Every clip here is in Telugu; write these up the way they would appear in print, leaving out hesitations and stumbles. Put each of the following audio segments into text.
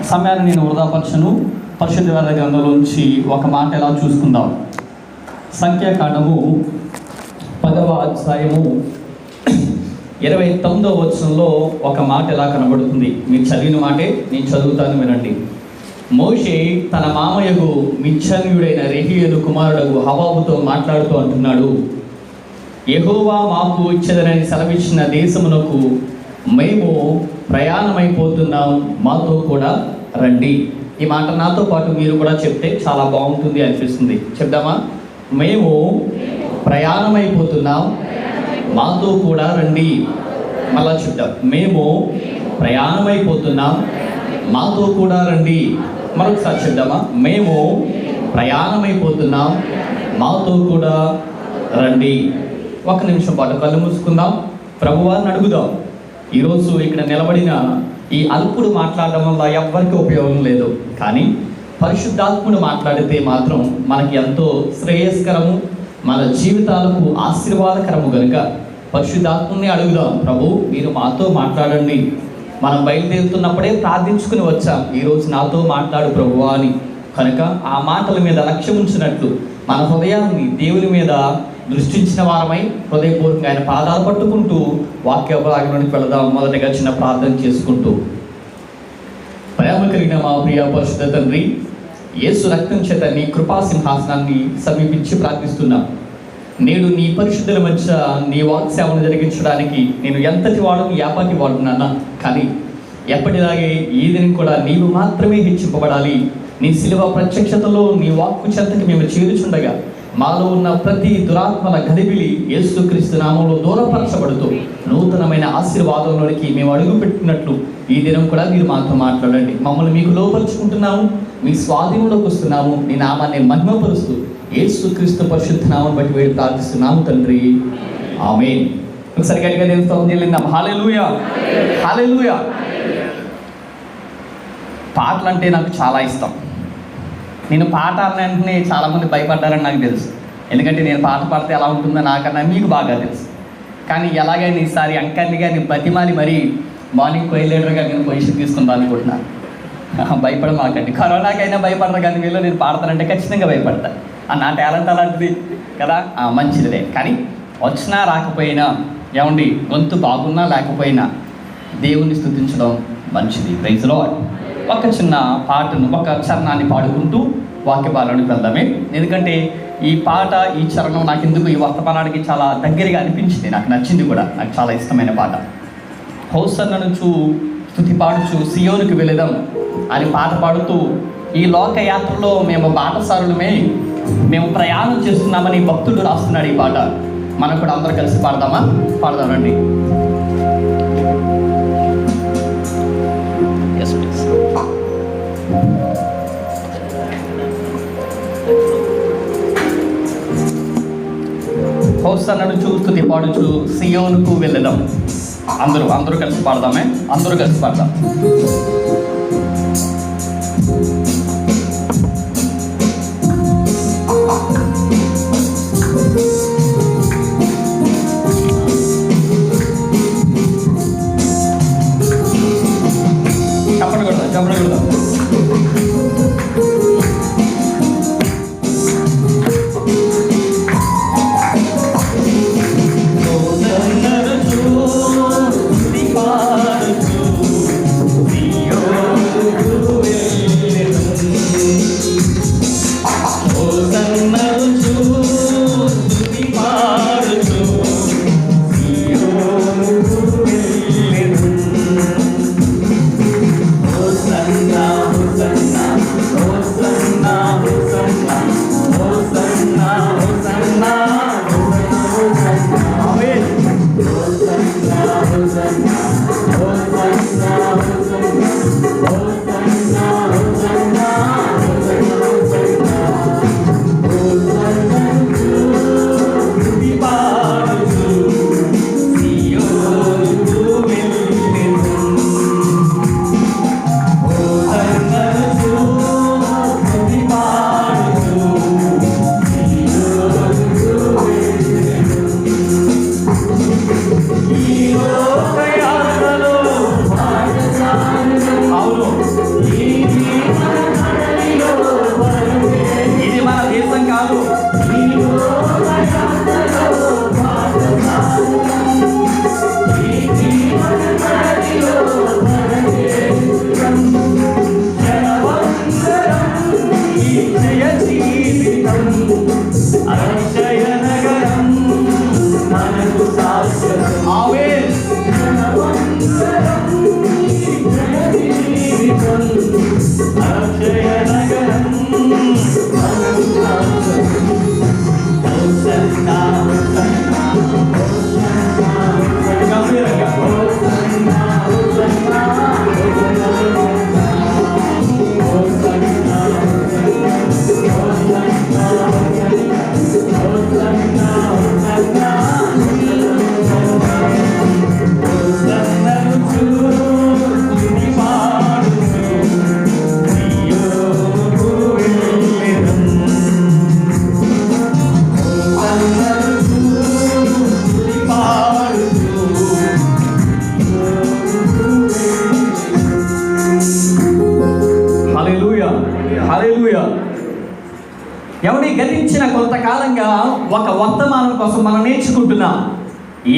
సమయాన్ని నేను వృధాపరచను. పరిశుద్ధ వేద గ్రంథంలోంచి ఒక మాట ఎలా చూసుకుందాం. సంఖ్యాకాండము 10వ అధ్యాయము 29వ వచనంలో ఒక మాట ఎలా కనబడుతుంది. మీరు చదివిన మాటే నేను చదువుతాను, వినండి. మోషే తన మామయ్యకు మిచ్చనీయుడైన రెహీయేలు కుమారుడు హబాబుతో మాట్లాడుతూ అంటున్నాడు, యెహోవా మాకు ఇచ్చేదనని సెలవిచ్చిన దేశమునకు మేము ప్రయాణమైపోతున్నాం, మాతో కూడా రండి. ఈ మాట నాతో పాటు మీరు కూడా చెప్తే చాలా బాగుంటుంది అనిపిస్తుంది. చెప్దామా? మేము ప్రయాణమైపోతున్నాం, మాతో కూడా రండి. మళ్ళా చెప్తాం, మేము ప్రయాణమైపోతున్నాం, మాతో కూడా రండి. మరొకసారి చెప్దామా? మేము ప్రయాణమైపోతున్నాం, మాతో కూడా రండి. ఒక నిమిషం పాటు కళ్ళు మూసుకుందాం, ప్రభువారిని అడుగుదాం. ఈరోజు ఇక్కడ నిలబడిన ఈ అల్పుడు మాట్లాడడం వల్ల ఎవ్వరికి ఉపయోగం లేదు, కానీ పరిశుద్ధాత్ముడు మాట్లాడితే మాత్రం మనకి ఎంతో శ్రేయస్కరము, మన జీవితాలకు ఆశీర్వాదకరము కనుక పరిశుద్ధాత్ముని అడుగుదాం. ప్రభు, మీరు మాతో మాట్లాడండి. మనం బయలుదేరుతున్నప్పుడే ప్రార్థించుకుని వచ్చాం, ఈరోజు నాతో మాట్లాడు ప్రభువా అని. కనుక ఆ మాటల మీద లక్ష్యం ఉంచినట్లు మన హృదయాన్ని దేవుని మీద దృష్టించిన వారమై హృదయపూర్వకంగా ఆయన పాదాలు పట్టుకుంటూ వాక్య భాగంలోనికి వెళదాం. మొదటగా చిన్న ప్రార్థన చేసుకుంటూ, ప్రేమ కలిగిన మా ప్రియ పరిశుద్ధ తండ్రి, యేసు రక్తం చేత నీ కృపా సింహాసనాన్ని సమీపించి ప్రార్థిస్తున్నాం. నేడు నీ పరిశుద్ధుల మధ్య నీ వాక్ సేవను జరిగించడానికి నేను ఎంతటి వాడును యాపాటి వాడున్నానా, కానీ ఎప్పటిలాగే ఈ దినం కూడా నీవు మాత్రమే హెచ్చింపబడాలి. నీ శిలువ ప్రత్యక్షతలో నీ వాక్కు చెంతకి మేము చేరుచుండగా మాలో ఉన్న ప్రతి దురాత్మల గలిబిలి యేసుక్రీస్తు నామంలో దూరపరచబడుతూ నూతనమైన ఆశీర్వాదంలోనికి మేము అడుగు పెట్టినట్లు ఈ దినం కూడా మీరు మాతో మాట్లాడండి. మమ్మల్ని మీకు లోపరుచుకుంటున్నాము, మీ స్వాధీనంలోకి వస్తున్నాము. నీ నామాన్ని మహిమపరుస్తూ యేసుక్రీస్తు పరిశుద్ధ నామం బట్టి వేడి ప్రార్థిస్తున్నాము తండ్రి, ఆమేన్. ఒకసారి గట్టిగా దేవుని స్తోత్రం చెల్లిద్దాం. హల్లెలూయా, హల్లెలూయా. పాటలు అంటే నాకు చాలా ఇష్టం. నేను పాట అన్నంటే చాలామంది భయపడ్డారని నాకు తెలుసు, ఎందుకంటే నేను పాట పాడితే ఎలా ఉంటుందో నాకన్నా మీకు బాగా తెలుసు. కానీ ఎలాగైనా ఈసారి అంకర్నిగా నేను బతిమాలి మరీ మార్నింగ్ కోయిలేడర్గా నేను పొజిషన్ తీసుకుందాం అనుకుంటున్నాను. భయపడమాకండి, కరోనాకైనా భయపడరు, కానీ వీళ్ళు నేను పాడతానంటే ఖచ్చితంగా భయపడతా. నా టాలెంట్ అలాంటిది కదా, మంచిదిలే. కానీ వచ్చినా రాకపోయినా, ఏమండి, గొంతు బాగున్నా లేకపోయినా దేవుణ్ణి స్తుతించడం మంచిది. Praise Lord. ఒక చిన్న పాటను, ఒక చరణాన్ని పాడుకుంటూ వాక్య భాగానికి వెళ్దామే. ఎందుకంటే ఈ పాట, ఈ చరణం నాకు ఎందుకు ఈ వర్తమానానికి చాలా దగ్గరగా అనిపించింది, నాకు నచ్చింది కూడా, నాకు చాలా ఇష్టమైన పాట. హోసన్ననుచు స్తుతి పాడుచు సియోనుకు వెళదాం అని పాట పాడుతూ ఈ లోక యాత్రలో మేము బాటసారులమే, మేము ప్రయాణం చేస్తున్నామని భక్తుడు రాస్తున్నాడు ఈ పాట. మనం కూడా అందరూ కలిసి పాడదామా? పాడదామండి. హోసన్నను స్తుతి పాడుచు సియోనుకు వెళ్ళదాం. అందరూ కలిసి పాడదామే, అందరూ కలిసి పాడదాం. చప్పట్లు కొడదాం. హల్లెలూయా. ఎవడి గతించిన కొంతకాలంగా ఒక వర్తమానం కోసం మనం నేర్చుకుంటున్నాం.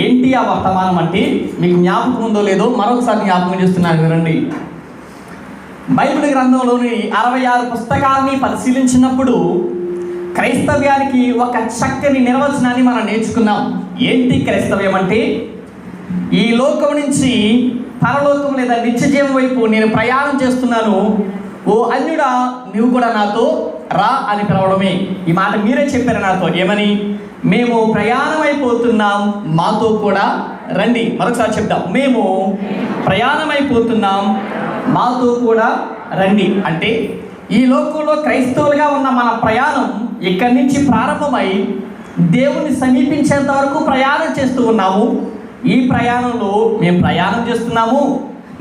ఏంటి ఆ వర్తమానం అంటే మీకు జ్ఞాపకం ఉందో లేదో మరొకసారి జ్ఞాపకం చేస్తున్నాను వినండి. బైబిల్ గ్రంథంలోని 66 పుస్తకాలని పరిశీలించినప్పుడు క్రైస్తవ్యానికి ఒక చక్కని నిర్వచనాన్ని మనం నేర్చుకున్నాం. ఏంటి క్రైస్తవ్యం అంటే, ఈ లోకం నుంచి పరలోకం లేదా నిత్య జీవం వైపు నేను ప్రయాణం చేస్తున్నాను, ఓ అన్యుడా నువ్వు కూడా నాతో రా అని పిలవడమే. ఈ మాట మీరే చెప్పారు నాతో. ఏమని? మేము ప్రయాణం అయిపోతున్నాం, మాతో కూడా రండి. మరొకసారి చెప్తాం, మేము ప్రయాణం అయిపోతున్నాం, మాతో కూడా రండి. అంటే ఈ లోకంలో క్రైస్తవులుగా ఉన్న మన ప్రయాణం ఇక్కడి నుంచి ప్రారంభమై దేవుణ్ణి సమీపించేంత వరకు ప్రయాణం చేస్తూ ఉన్నాము. ఈ ప్రయాణంలో మేము ప్రయాణం చేస్తున్నాము,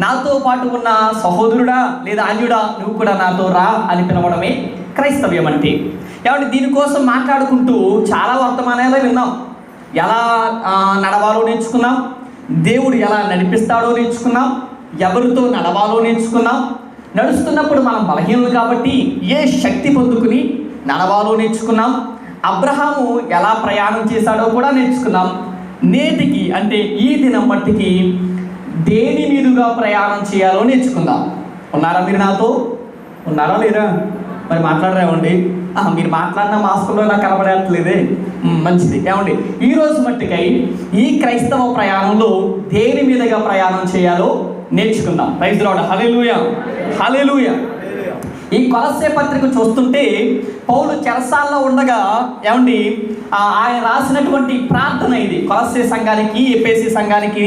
నాతో పాటు ఉన్న సహోదరుడా లేదా అన్యుడా నువ్వు కూడా నాతో రా అని పిలవడమే క్రైస్తవ్యం అంటే. ఏమంటే దీనికోసం మాట్లాడుకుంటూ చాలా వర్తమానాలు విన్నాం. ఎలా నడవాలో నేర్చుకున్నాం, దేవుడు ఎలా నడిపిస్తాడో నేర్చుకున్నాం, ఎవరితో నడవాలో నేర్చుకున్నాం, నడుస్తున్నప్పుడు మనం బలహీనులు కాబట్టి ఏ శక్తి పొందుకుని నడవాలో నేర్చుకున్నాం, అబ్రహాము ఎలా ప్రయాణం చేశాడో కూడా నేర్చుకున్నాం. నేటికి అంటే ఈ దినం మట్టికి దేని మీదుగా ప్రయాణం చేయాలో నేర్చుకుందాం. ఉన్నారా మీరు నాతో? ఉన్నారా లేరా? మరి మాట్లాడరేమండి? మీరు మాట్లాడిన మాస్కుల్లో నాకు కనబడట్లేదే. మంచిది. ఏమండి ఈరోజు మట్టికై ఈ క్రైస్తవ ప్రయాణంలో దేని మీదుగా ప్రయాణం చేయాలో నేర్చుకుందాం. Praise Lord. హల్లెలూయా, హల్లెలూయా. ఈ కొలస్సే పత్రిక చూస్తుంటే పౌలు చెరసాల్లో ఉండగా ఏమండి ఆయన రాసినటువంటి ప్రార్థన ఇది. కొలస్సే సంఘానికి, ఎఫెసీ సంఘానికి,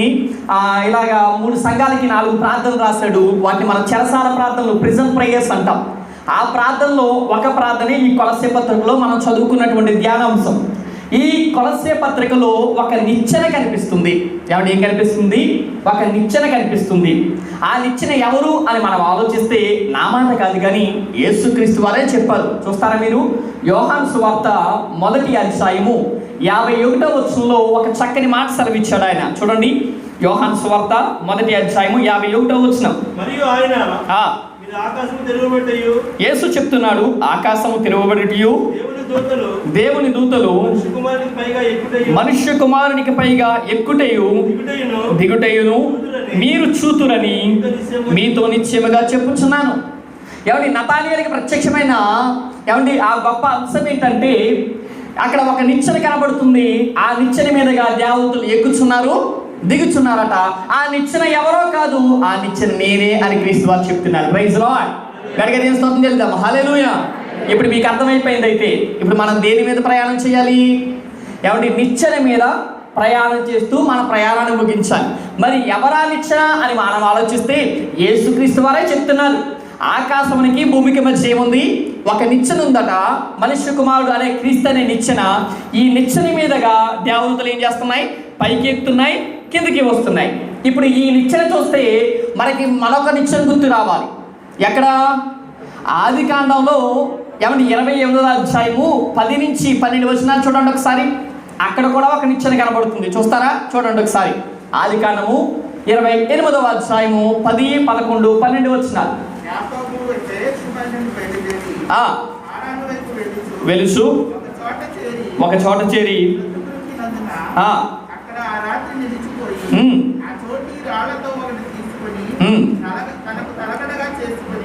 ఇలాగా 3 సంఘాలకి 4 ప్రార్థనలు రాశాడు. వాటిని మనం చెరసాల ప్రార్థనలు, ప్రిజన్ ప్రేయర్స్ అంటాం. ఆ ప్రార్థనలో ఒక ప్రార్థనే ఈ కొలస్సే పత్రికలో మనం చదువుకున్నటువంటి ధ్యానాంశం. ఈ కొలస్సే పత్రికలో ఒక నిచ్చెన కనిపిస్తుంది. ఏమంటే ఏం కనిపిస్తుంది? ఒక నిచ్చెన కనిపిస్తుంది. ఆ నిచ్చెన ఎవరు అని మనం ఆలోచిస్తే నా మాట కాదు కానీ యేసుక్రీస్తు వారే చెప్పారు. చూస్తారా మీరు? యోహాను సువార్త 1వ అధ్యాయము 51వ వచనంలో ఒక చక్కని మాట సెలవిచ్చాడు ఆయన. చూడండి, యోహాను సువార్త 1వ అధ్యాయము 51వ వచనం. మరియు ఆయన యేసు చెప్తున్నాడు, ఆకాశము తెరవబడియు దేవుని దూతలు మనుష్య కుమారునికి పైగా ఎక్కుటయు దిగుటయును మీరు చూతురని మీతో నిశ్చయముగా చెప్పుచున్నాను. ఏమండి నతానియేలుకి ప్రత్యక్షమైన ఏమండి ఆ గొప్ప అంశం ఏంటంటే, అక్కడ ఒక నిచ్చెన కనబడుతుంది. ఆ నిచ్చెన మీదుగా దేవతలు ఎక్కుచున్నారు, దిగుచున్నారట. ఆ నిచ్చెన ఎవరో కాదు, ఆ నిచ్చెన నేనే అని క్రీస్తు వారు చెప్తున్నారు. Praise lord. గడిగ దేని స్తోత్రం చెల్లిద్దాం. హల్లెలూయా. ఇప్పుడు మీకు అర్థమైపోయింది. అయితే ఇప్పుడు మనం దేని మీద ప్రయాణం చేయాలి? ఏమంటే నిచ్చెన మీద ప్రయాణం చేస్తూ మన ప్రయాణాన్ని ముగించాలి. మరి ఎవరా నిచ్చెన అని మనం ఆలోచిస్తే యేసుక్రీస్తు వారే చెప్తున్నారు. ఆకాశమునికి భూమికి మధ్య ఏముంది? ఒక నిచ్చెన ఉందట. మనుష్య కుమారుడు అనే క్రీస్తు అనే నిచ్చెన. ఈ నిచ్చెన మీదుగా దేవతలు ఏం చేస్తున్నాయి? పైకి ఎక్కుతున్నాయి, కిందకి వస్తున్నాయి. ఇప్పుడు ఈ నిచ్చెన చూస్తే మనకి మరొక నిచ్చెన గుర్తు రావాలి. ఎక్కడ? ఆది కాండంలో ఏమంటే 28వ అధ్యాయము 10 నుంచి 12 వచనాలు చూడండి ఒకసారి. అక్కడ కూడా ఒక నిచ్చెన కనబడుతుంది. చూస్తారా? చూడండి ఒకసారి. ఆది కాండము 28వ అధ్యాయము 10, 11, 12 వచనాలు. వెలుసు ఒక చోట చేరి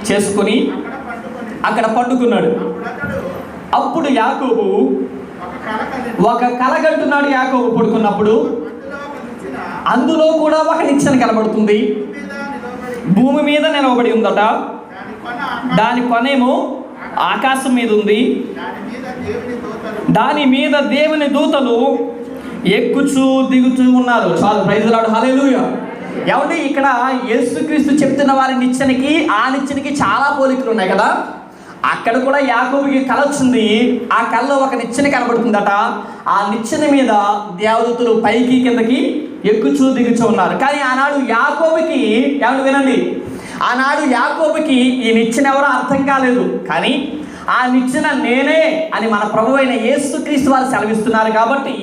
చేసుకుని అక్కడ పండుకున్నాడు. అప్పుడు యాకోబు ఒక కలగంటున్నాడు. యాకోబు పడుకున్నప్పుడు అందులో కూడా ఒక నిచ్చెన కనబడుతుంది. భూమి మీద నిలవబడి ఉందట. దాని కొనేమో ఆకాశం మీద ఉంది. దాని మీద దేవుని దూతలు ఎక్కుచూ దిగుతూ ఉన్నారు. చాలు. Praise Lord. హల్లెలూయా. ఏమంటే ఇక్కడ యేసుక్రీస్తు చెప్తున్న వారి నిచ్చెనకి ఆ నిచ్చెనకి చాలా పోలికలు ఉన్నాయి కదా. అక్కడ కూడా యాకోబుకి కల వచ్చింది. ఆ కలలో ఒక నిచ్చెన కనబడుతుందట. ఆ నిచ్చెన మీద దేవదూతలు పైకి కిందకి ఎక్కుచూ దిగుచూ ఉన్నారు. కానీ ఆనాడు యాకోబుకి ఏమంటే వినండి, ఆనాడు యాకోబుకి ఈ నిచ్చెన ఎవరో అర్థం కాలేదు. కానీ ఆ నిచ్చెన నేనే అని మన ప్రభువైన యేసుక్రీస్తు వారు సెలవిస్తున్నారు. కాబట్టి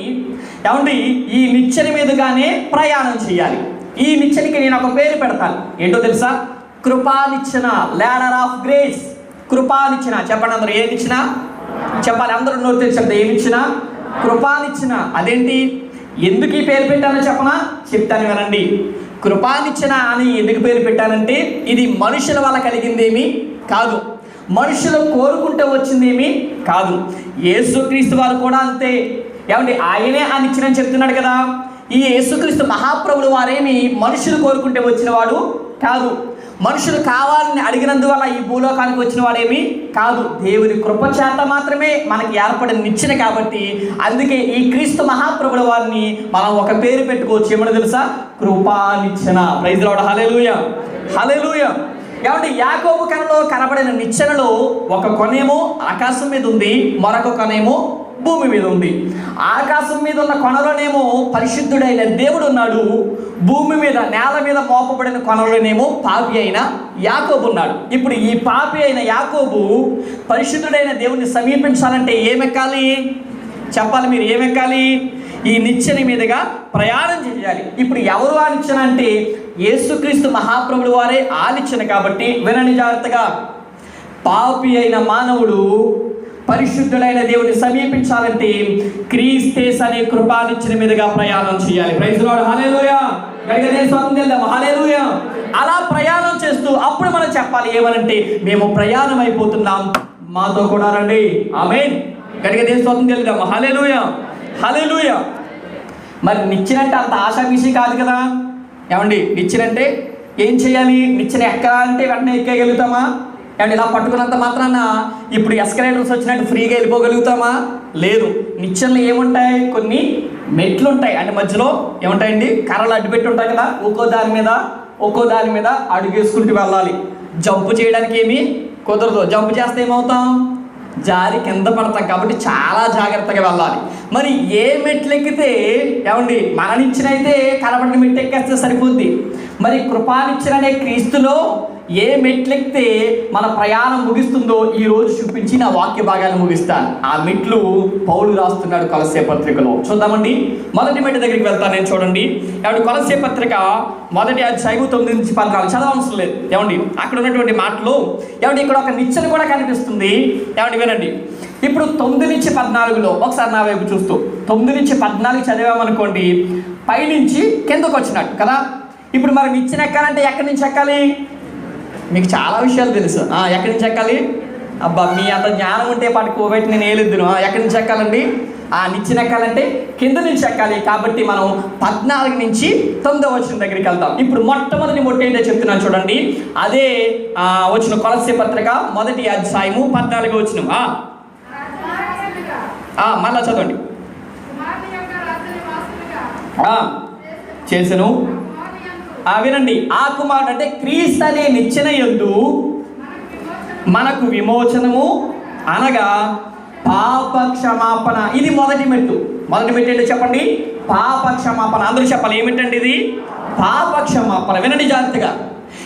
ఏమండి ఈ నిచ్చెన మీదుగానే ప్రయాణం చేయాలి. ఈ నిచ్చెనకి నేను ఒక పేరు పెడతాను. ఏంటో తెలుసా? కృపా నిచ్చెన, లాడర్ ఆఫ్ గ్రేస్. కృపానిచ్చిన. చెప్పండి అందరూ, ఏమిచ్చినా చెప్పాలి, అందరూ నోరు తెరిచి చెప్తే ఏమిచ్చినా కృపానిచ్చిన. అదేంటి, ఎందుకు ఈ పేరు పెట్టానో చెప్పనా, చెప్తాను వినండి. కృపానిచ్చిన అని ఎందుకు పేరు పెట్టానంటే ఇది మనుషుల వల్ల కలిగిందేమీ కాదు, మనుషులు కోరుకుంటే వచ్చిందేమీ కాదు. యేసుక్రీస్తు వారు కూడా అంతే. ఏమండి, ఆయనే ఆ నిచ్చెనని చెప్తున్నాడు కదా. ఈ యేసుక్రీస్తు మహాప్రభుడు వారేమి మనుషులు కోరుకుంటే వచ్చిన వాడు కాదు, మనుషులు కావాలని అడిగినందువల్ల ఈ భూలోకానికి వచ్చిన వాడేమి కాదు. దేవుని కృపచేత మాత్రమే మనకి ఏర్పడిన నిచ్చెన కాబట్టి అందుకే ఈ క్రీస్తు మహాప్రభుల వారిని మనం ఒక పేరు పెట్టుకోవచ్చు. ఏమని తెలుసా, కృపానిచ్చెన. ప్రైజ్ ది లార్డ్, హల్లెలూయా హల్లెలూయా. కాబట్టి యాకోబు కలలో కనబడిన నిచ్చెనలో ఒక కొనేమో ఆకాశం మీద ఉంది, మరొక కొనేమో భూమి మీద ఉంది. ఆకాశం మీద ఉన్న కొనలోనేమో పరిశుద్ధుడైన దేవుడు ఉన్నాడు, భూమి మీద నేల మీద మోపబడిన కొనలోనేమో పాపి అయిన యాకోబు ఉన్నాడు. ఇప్పుడు ఈ పాపి అయిన యాకోబు పరిశుద్ధుడైన దేవుడిని సమీపించాలంటే ఏమెక్కాలి చెప్పాలి, మీరు ఏమెక్కాలి, ఈ నిచ్చెన మీదుగా ప్రయాణం చేయాలి. ఇప్పుడు ఎవరు ఆ నిచ్చెన అంటే యేసుక్రీస్తు మహాప్రభుడు వారే ఆ నిచ్చెన. కాబట్టి వినండి జాగ్రత్తగా, పాపి అయిన మానవుడు పరిశుద్ధుడైన దేవుడిని సమీపించాలంటే క్రీస్తేస్ అనే కృపానిచ్చెన మీదుగా ప్రయాణం చేయాలి. ప్రైజ్ ది లార్డ్, హల్లెలూయా. గట్టిగా స్వాగతం చేద్దాం, హల్లెలూయా. అలా ప్రయాణం చేస్తూ అప్పుడు మనం చెప్పాలి ఏమనంటే, మేము ప్రయాణం అయిపోతున్నాం, మాతో కూడా రండి. ఆమేన్. గట్టిగా స్వాగతం చేద్దాం, హల్లెలూయా హల్లెలూయా. మరి నిచ్చెనంటే అంత ఆశామీషి కాదు కదా. ఏమండి, నిచ్చెనంటే ఏం చేయాలి, నిచ్చెన ఎక్కాలంటే వెంటనే ఎక్కగలుగుతామా? ఏమండి, ఇలా పట్టుకున్నంత మాత్రాన ఇప్పుడు ఎస్కలేటర్స్ వచ్చినట్టు ఫ్రీగా వెళ్ళిపోగలుగుతామా? లేదు. నిచ్చెనలు ఏముంటాయి, కొన్ని మెట్లు ఉంటాయి. అంటే మధ్యలో ఏముంటాయండి, కర్రలు అడ్డుపెట్టి ఉంటాయి కదా, ఒక్కో దాని మీద అడుగేసుకుంటూ వెళ్ళాలి. జంపు చేయడానికి ఏమీ కుదరదు, జంపు చేస్తే ఏమవుతాం, జారి కింద పడతాం. కాబట్టి చాలా జాగ్రత్తగా వెళ్ళాలి. మరి ఏ మెట్లు ఎక్కితే, ఏమండి, మన నిచ్చెన అయితే కనబడిన మెట్లు ఎక్కేస్తే సరిపోద్ది. మరి కృపానిచ్చెన అనే క్రీస్తులో ఏ మెట్లెక్కితే మన ప్రయాణం ముగిస్తుందో ఈరోజు చూపించి నా వాక్య భాగాన్ని ముగిస్తాను. ఆ మెట్లు పౌలు రాస్తున్నాడు కొలస్సే పత్రికలో. చూద్దామండి, మొదటి మెట్టు దగ్గరికి వెళ్తాను నేను. చూడండి, ఏమండి, కొలస్సే పత్రిక 1వ అధ్యాయం 9-14 చదవవసరం లేదు. ఏమండి, అక్కడ ఉన్నటువంటి మాటలు, ఏమండి, ఇక్కడ ఒక నిచ్చెన కూడా కనిపిస్తుంది. ఏమండి, వినండి. ఇప్పుడు 9-14లో ఒకసారి నా వైపు చూస్తూ 9-14 చదివామనుకోండి, పైనుంచి కిందకు వచ్చినట్టు కదా. ఇప్పుడు మరి నిచ్చెన ఎక్కాలంటే ఎక్కడి నుంచి ఎక్కాలి, మీకు చాలా విషయాలు తెలుసు. ఎక్కడి నుంచి ఎక్కాలి, అబ్బా మీ అంత జ్ఞానం ఉంటే పాటు కోబెట్టి నేను ఏలిద్దును. ఎక్కడి నుంచి ఎక్కాలండి, ఆ నిచ్చెన ఎక్కాలంటే కింద నుంచి ఎక్కాలి. కాబట్టి మనం 14-9వ వచనం దగ్గరికి వెళ్తాం. ఇప్పుడు మొట్టమొదటి ఏంటో చెప్తున్నాను చూడండి. అదే వచ్చిన కొలస్సే పత్రిక 1వ అధ్యాయము 14వ వచనం. మళ్ళా చదవండి. చేసెను. వినండి, ఆ కుమారుడు అంటే క్రీస్తు అనే నిచ్చెన యందు మనకు విమోచనము అనగా పాప క్షమాపణ. ఇది మొదటి మెట్టు. మొదటి మెట్టు ఏంటో చెప్పండి, పాప క్షమాపణ. అందరూ చెప్పాలి, ఏమిటండి ఇది, పాప క్షమాపణ. వినండి జాగ్రత్తగా.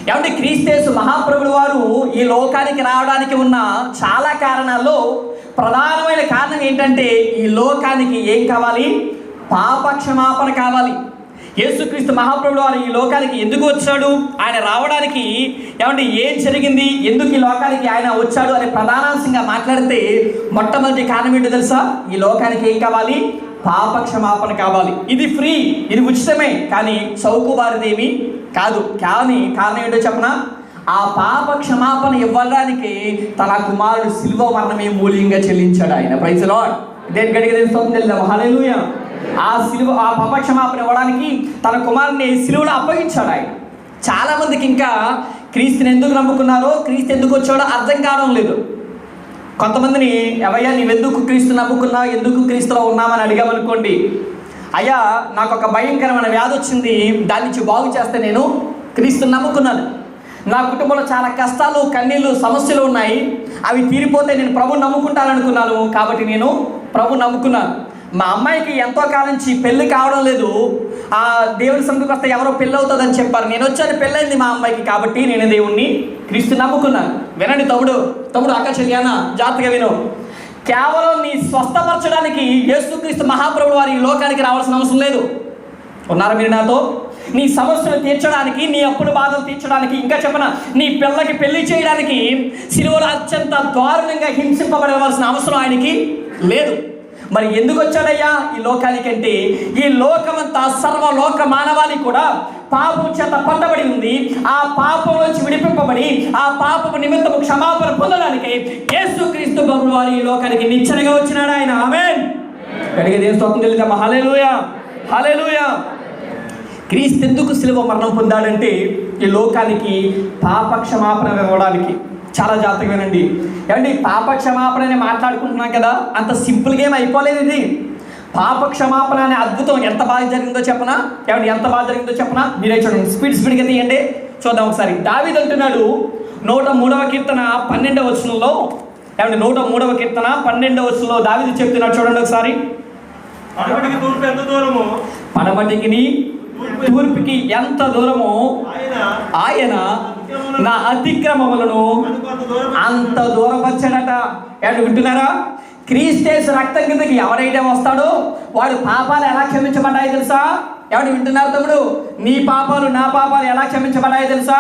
ఏమంటే క్రీస్తు మహాప్రభుడు వారు ఈ లోకానికి రావడానికి ఉన్న చాలా కారణాల్లో ప్రధానమైన కారణం ఏంటంటే ఈ లోకానికి ఏం కావాలి, పాప క్షమాపణ కావాలి. యేసుక్రీస్తు మహాప్రభుడు వారు ఈ లోకానికి ఎందుకు వచ్చాడు, ఆయన రావడానికి ఏమంటే ఏం జరిగింది, ఎందుకు ఈ లోకానికి ఆయన వచ్చాడు అనే ప్రధానాంశంగా మాట్లాడితే మొట్టమొదటి కారణం ఏంటో తెలుసా, ఈ లోకానికి ఏం కావాలి, పాప క్షమాపణ కావాలి. ఇది ఫ్రీ, ఇది ఉచితమే, కానీ చౌకబారిదేమీ కాదు. కానీ కారణం ఏంటో చెప్పనా, ఆ పాప క్షమాపణ ఇవ్వడానికి తన కుమారుడు శిలువ మరణమే మూల్యంగా చెల్లించాడు ఆయన. Praise the Lord. దేని గడిగా తెలుస్తాం, హల్లెలూయా. ఆ శిలువ, ఆ పాప క్షమాపణ ఇవ్వడానికి తన కుమారుని శిలువలో అప్పగించాడు ఆయన. చాలామందికి ఇంకా క్రీస్తుని ఎందుకు నమ్ముకున్నారో, క్రీస్తు ఎందుకు వచ్చాడో అర్థం కావడం లేదు. కొంతమందిని, అవయ్యా నీవెందుకు క్రీస్తు నమ్ముకున్నావు, ఎందుకు క్రీస్తులో ఉన్నామని అడిగామనుకోండి, అయ్యా నాకు ఒక భయంకరమైన వ్యాధి వచ్చింది, దాని నుంచి బాగు చేస్తే నేను క్రీస్తుని నమ్ముకున్నాను. నా కుటుంబంలో చాలా కష్టాలు, కన్నీళ్ళు, సమస్యలు ఉన్నాయి, అవి తీరిపోతే నేను ప్రభుని నమ్ముకుంటాననుకున్నాను, కాబట్టి నేను ప్రభుని నమ్ముకున్నాను. మా అమ్మాయికి ఎంతో కాలం నుంచి పెళ్ళి కావడం లేదు, ఆ దేవుని సన్నిధికి వస్తే ఎవరో పెళ్ళి అవుతుందని చెప్పారు, నేను వచ్చాను, పెళ్ళైంది మా అమ్మాయికి, కాబట్టి నేను దేవుణ్ణి క్రీస్తు నమ్ముకున్నాను. వినండి తమ్ముడు అక్క చెల్లియానా, జాగ్రత్తగా విను. కేవలం నీ స్వస్థపరచడానికి యేసుక్రీస్తు మహాప్రభుడు వారి ఈ లోకానికి రావాల్సిన అవసరం లేదు. ఉన్నారా మీరు నాతో? నీ సమస్యలు తీర్చడానికి, నీ అప్పుల బాధలు తీర్చడానికి, ఇంకా చెప్పన నీ పిల్లకి పెళ్లి చేయడానికి సిలువలో అత్యంత దారుణంగా హింసింపబడవలసిన అవసరం ఆయనకి లేదు. మరి ఎందుకు వచ్చాడయ్యా ఈ లోకానికంటే, ఈ లోకమంతా సర్వలోక మానవాళి కూడా పాపం చేత పట్టబడి ఉంది. ఆ పాపం నుంచి విడిపింపబడి ఆ పాపపు నిమిత్తము క్షమాపణ పొందడానికి యేసుక్రీస్తు ప్రభువు వారు ఈ లోకానికి నిచ్చెనగా వచ్చినాడు ఆయన. ఆమేన్. కడిగే దేవుని స్తోత్రం చెల్లిద్దాం. హల్లెలూయా, హల్లెలూయా. క్రీస్తు ఎందుకు సిలువ మరణం పొందాడంటే ఈ లోకానికి పాప క్షమాపణ ఇవ్వడానికి. చాలా జాగ్రత్తగా వినండి. ఏమండి, పాప క్షమాపణ అని మాట్లాడుకుంటున్నాం కదా, అంత సింపుల్గా ఏం అయిపోలేదు ఇది. పాప క్షమాపణ అనే అద్భుతం ఎంత బాగా జరిగిందో చెప్పనా? ఏమండి, ఎంత బాగా జరిగిందో చెప్పనా? మీరే చూడండి, స్పీడ్గా తీయండి, చూద్దాం ఒకసారి. దావీదు అంటున్నాడు 103వ కీర్తన 12వ వచనంలో. ఏమండి, 103వ కీర్తన 12వ వచనంలో దావీదు చెప్తున్నాడు, చూడండి ఒకసారి. పడమటికి తూర్పుకి ఎంత దూరమో ఆయన నా అతిక్రమములను అంత దూరం వచ్చాడట. ఏమంటే వింటున్నారా? క్రీస్తు రక్తం కిందకి ఎవరైతే వస్తాడో వాడు పాపాలు ఎలా క్షమించబడ్డాయి తెలుసా? ఎవడు వింటున్నారు తమ్ముడు? నీ పాపాలు నా పాపాలు ఎలా క్షమించబడ్డాయి తెలుసా?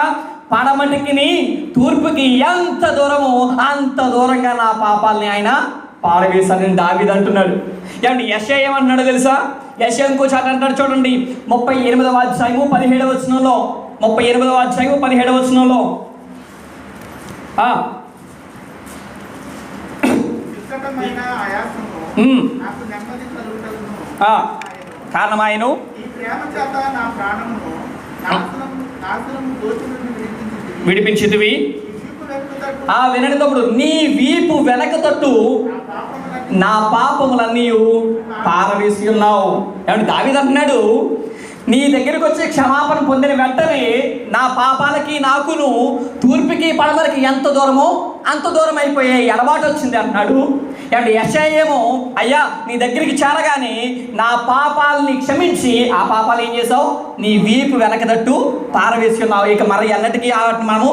పడమటికి తూర్పుకి ఎంత దూరమో అంత దూరంగా నా పాపాలని ఆయన పారవేశానని దావీదు అంటున్నాడు. ఏమంటే యెషయా ఏమంటున్నాడు తెలుసా? యెషయా ఇంకో చాట అంటాడు, చూడండి 38వ అధ్యాయము 17వ వచనంలో. 38వ అధ్యాయము 17వ వచనంలో కారణమాయను విడిపించితివి. వినండి తమ్ముడు, నీ వీపు వెనక తట్టు నా పాపములన్నీ పారవేసి ఉన్నావు. ఏమంటే దావీదు అంటున్నాడు, నీ దగ్గరికి వచ్చి క్షమాపణ పొందిన వెంటనే నా పాపాలకి నాకును తూర్పుకి పడమరకి ఎంత దూరమో అంత దూరం అయిపోయాయి, అలవాటు వచ్చింది అంటున్నాడు. ఏమంటే యెషయా ఏమో, అయ్యా నీ దగ్గరికి చేరగానే నా పాపాలని క్షమించి ఆ పాపాలు ఏం చేసావు? నీ వీపు వెనకదట్టు పారవేసి ఉన్నావు. ఇక మరి అన్నటికీ మనము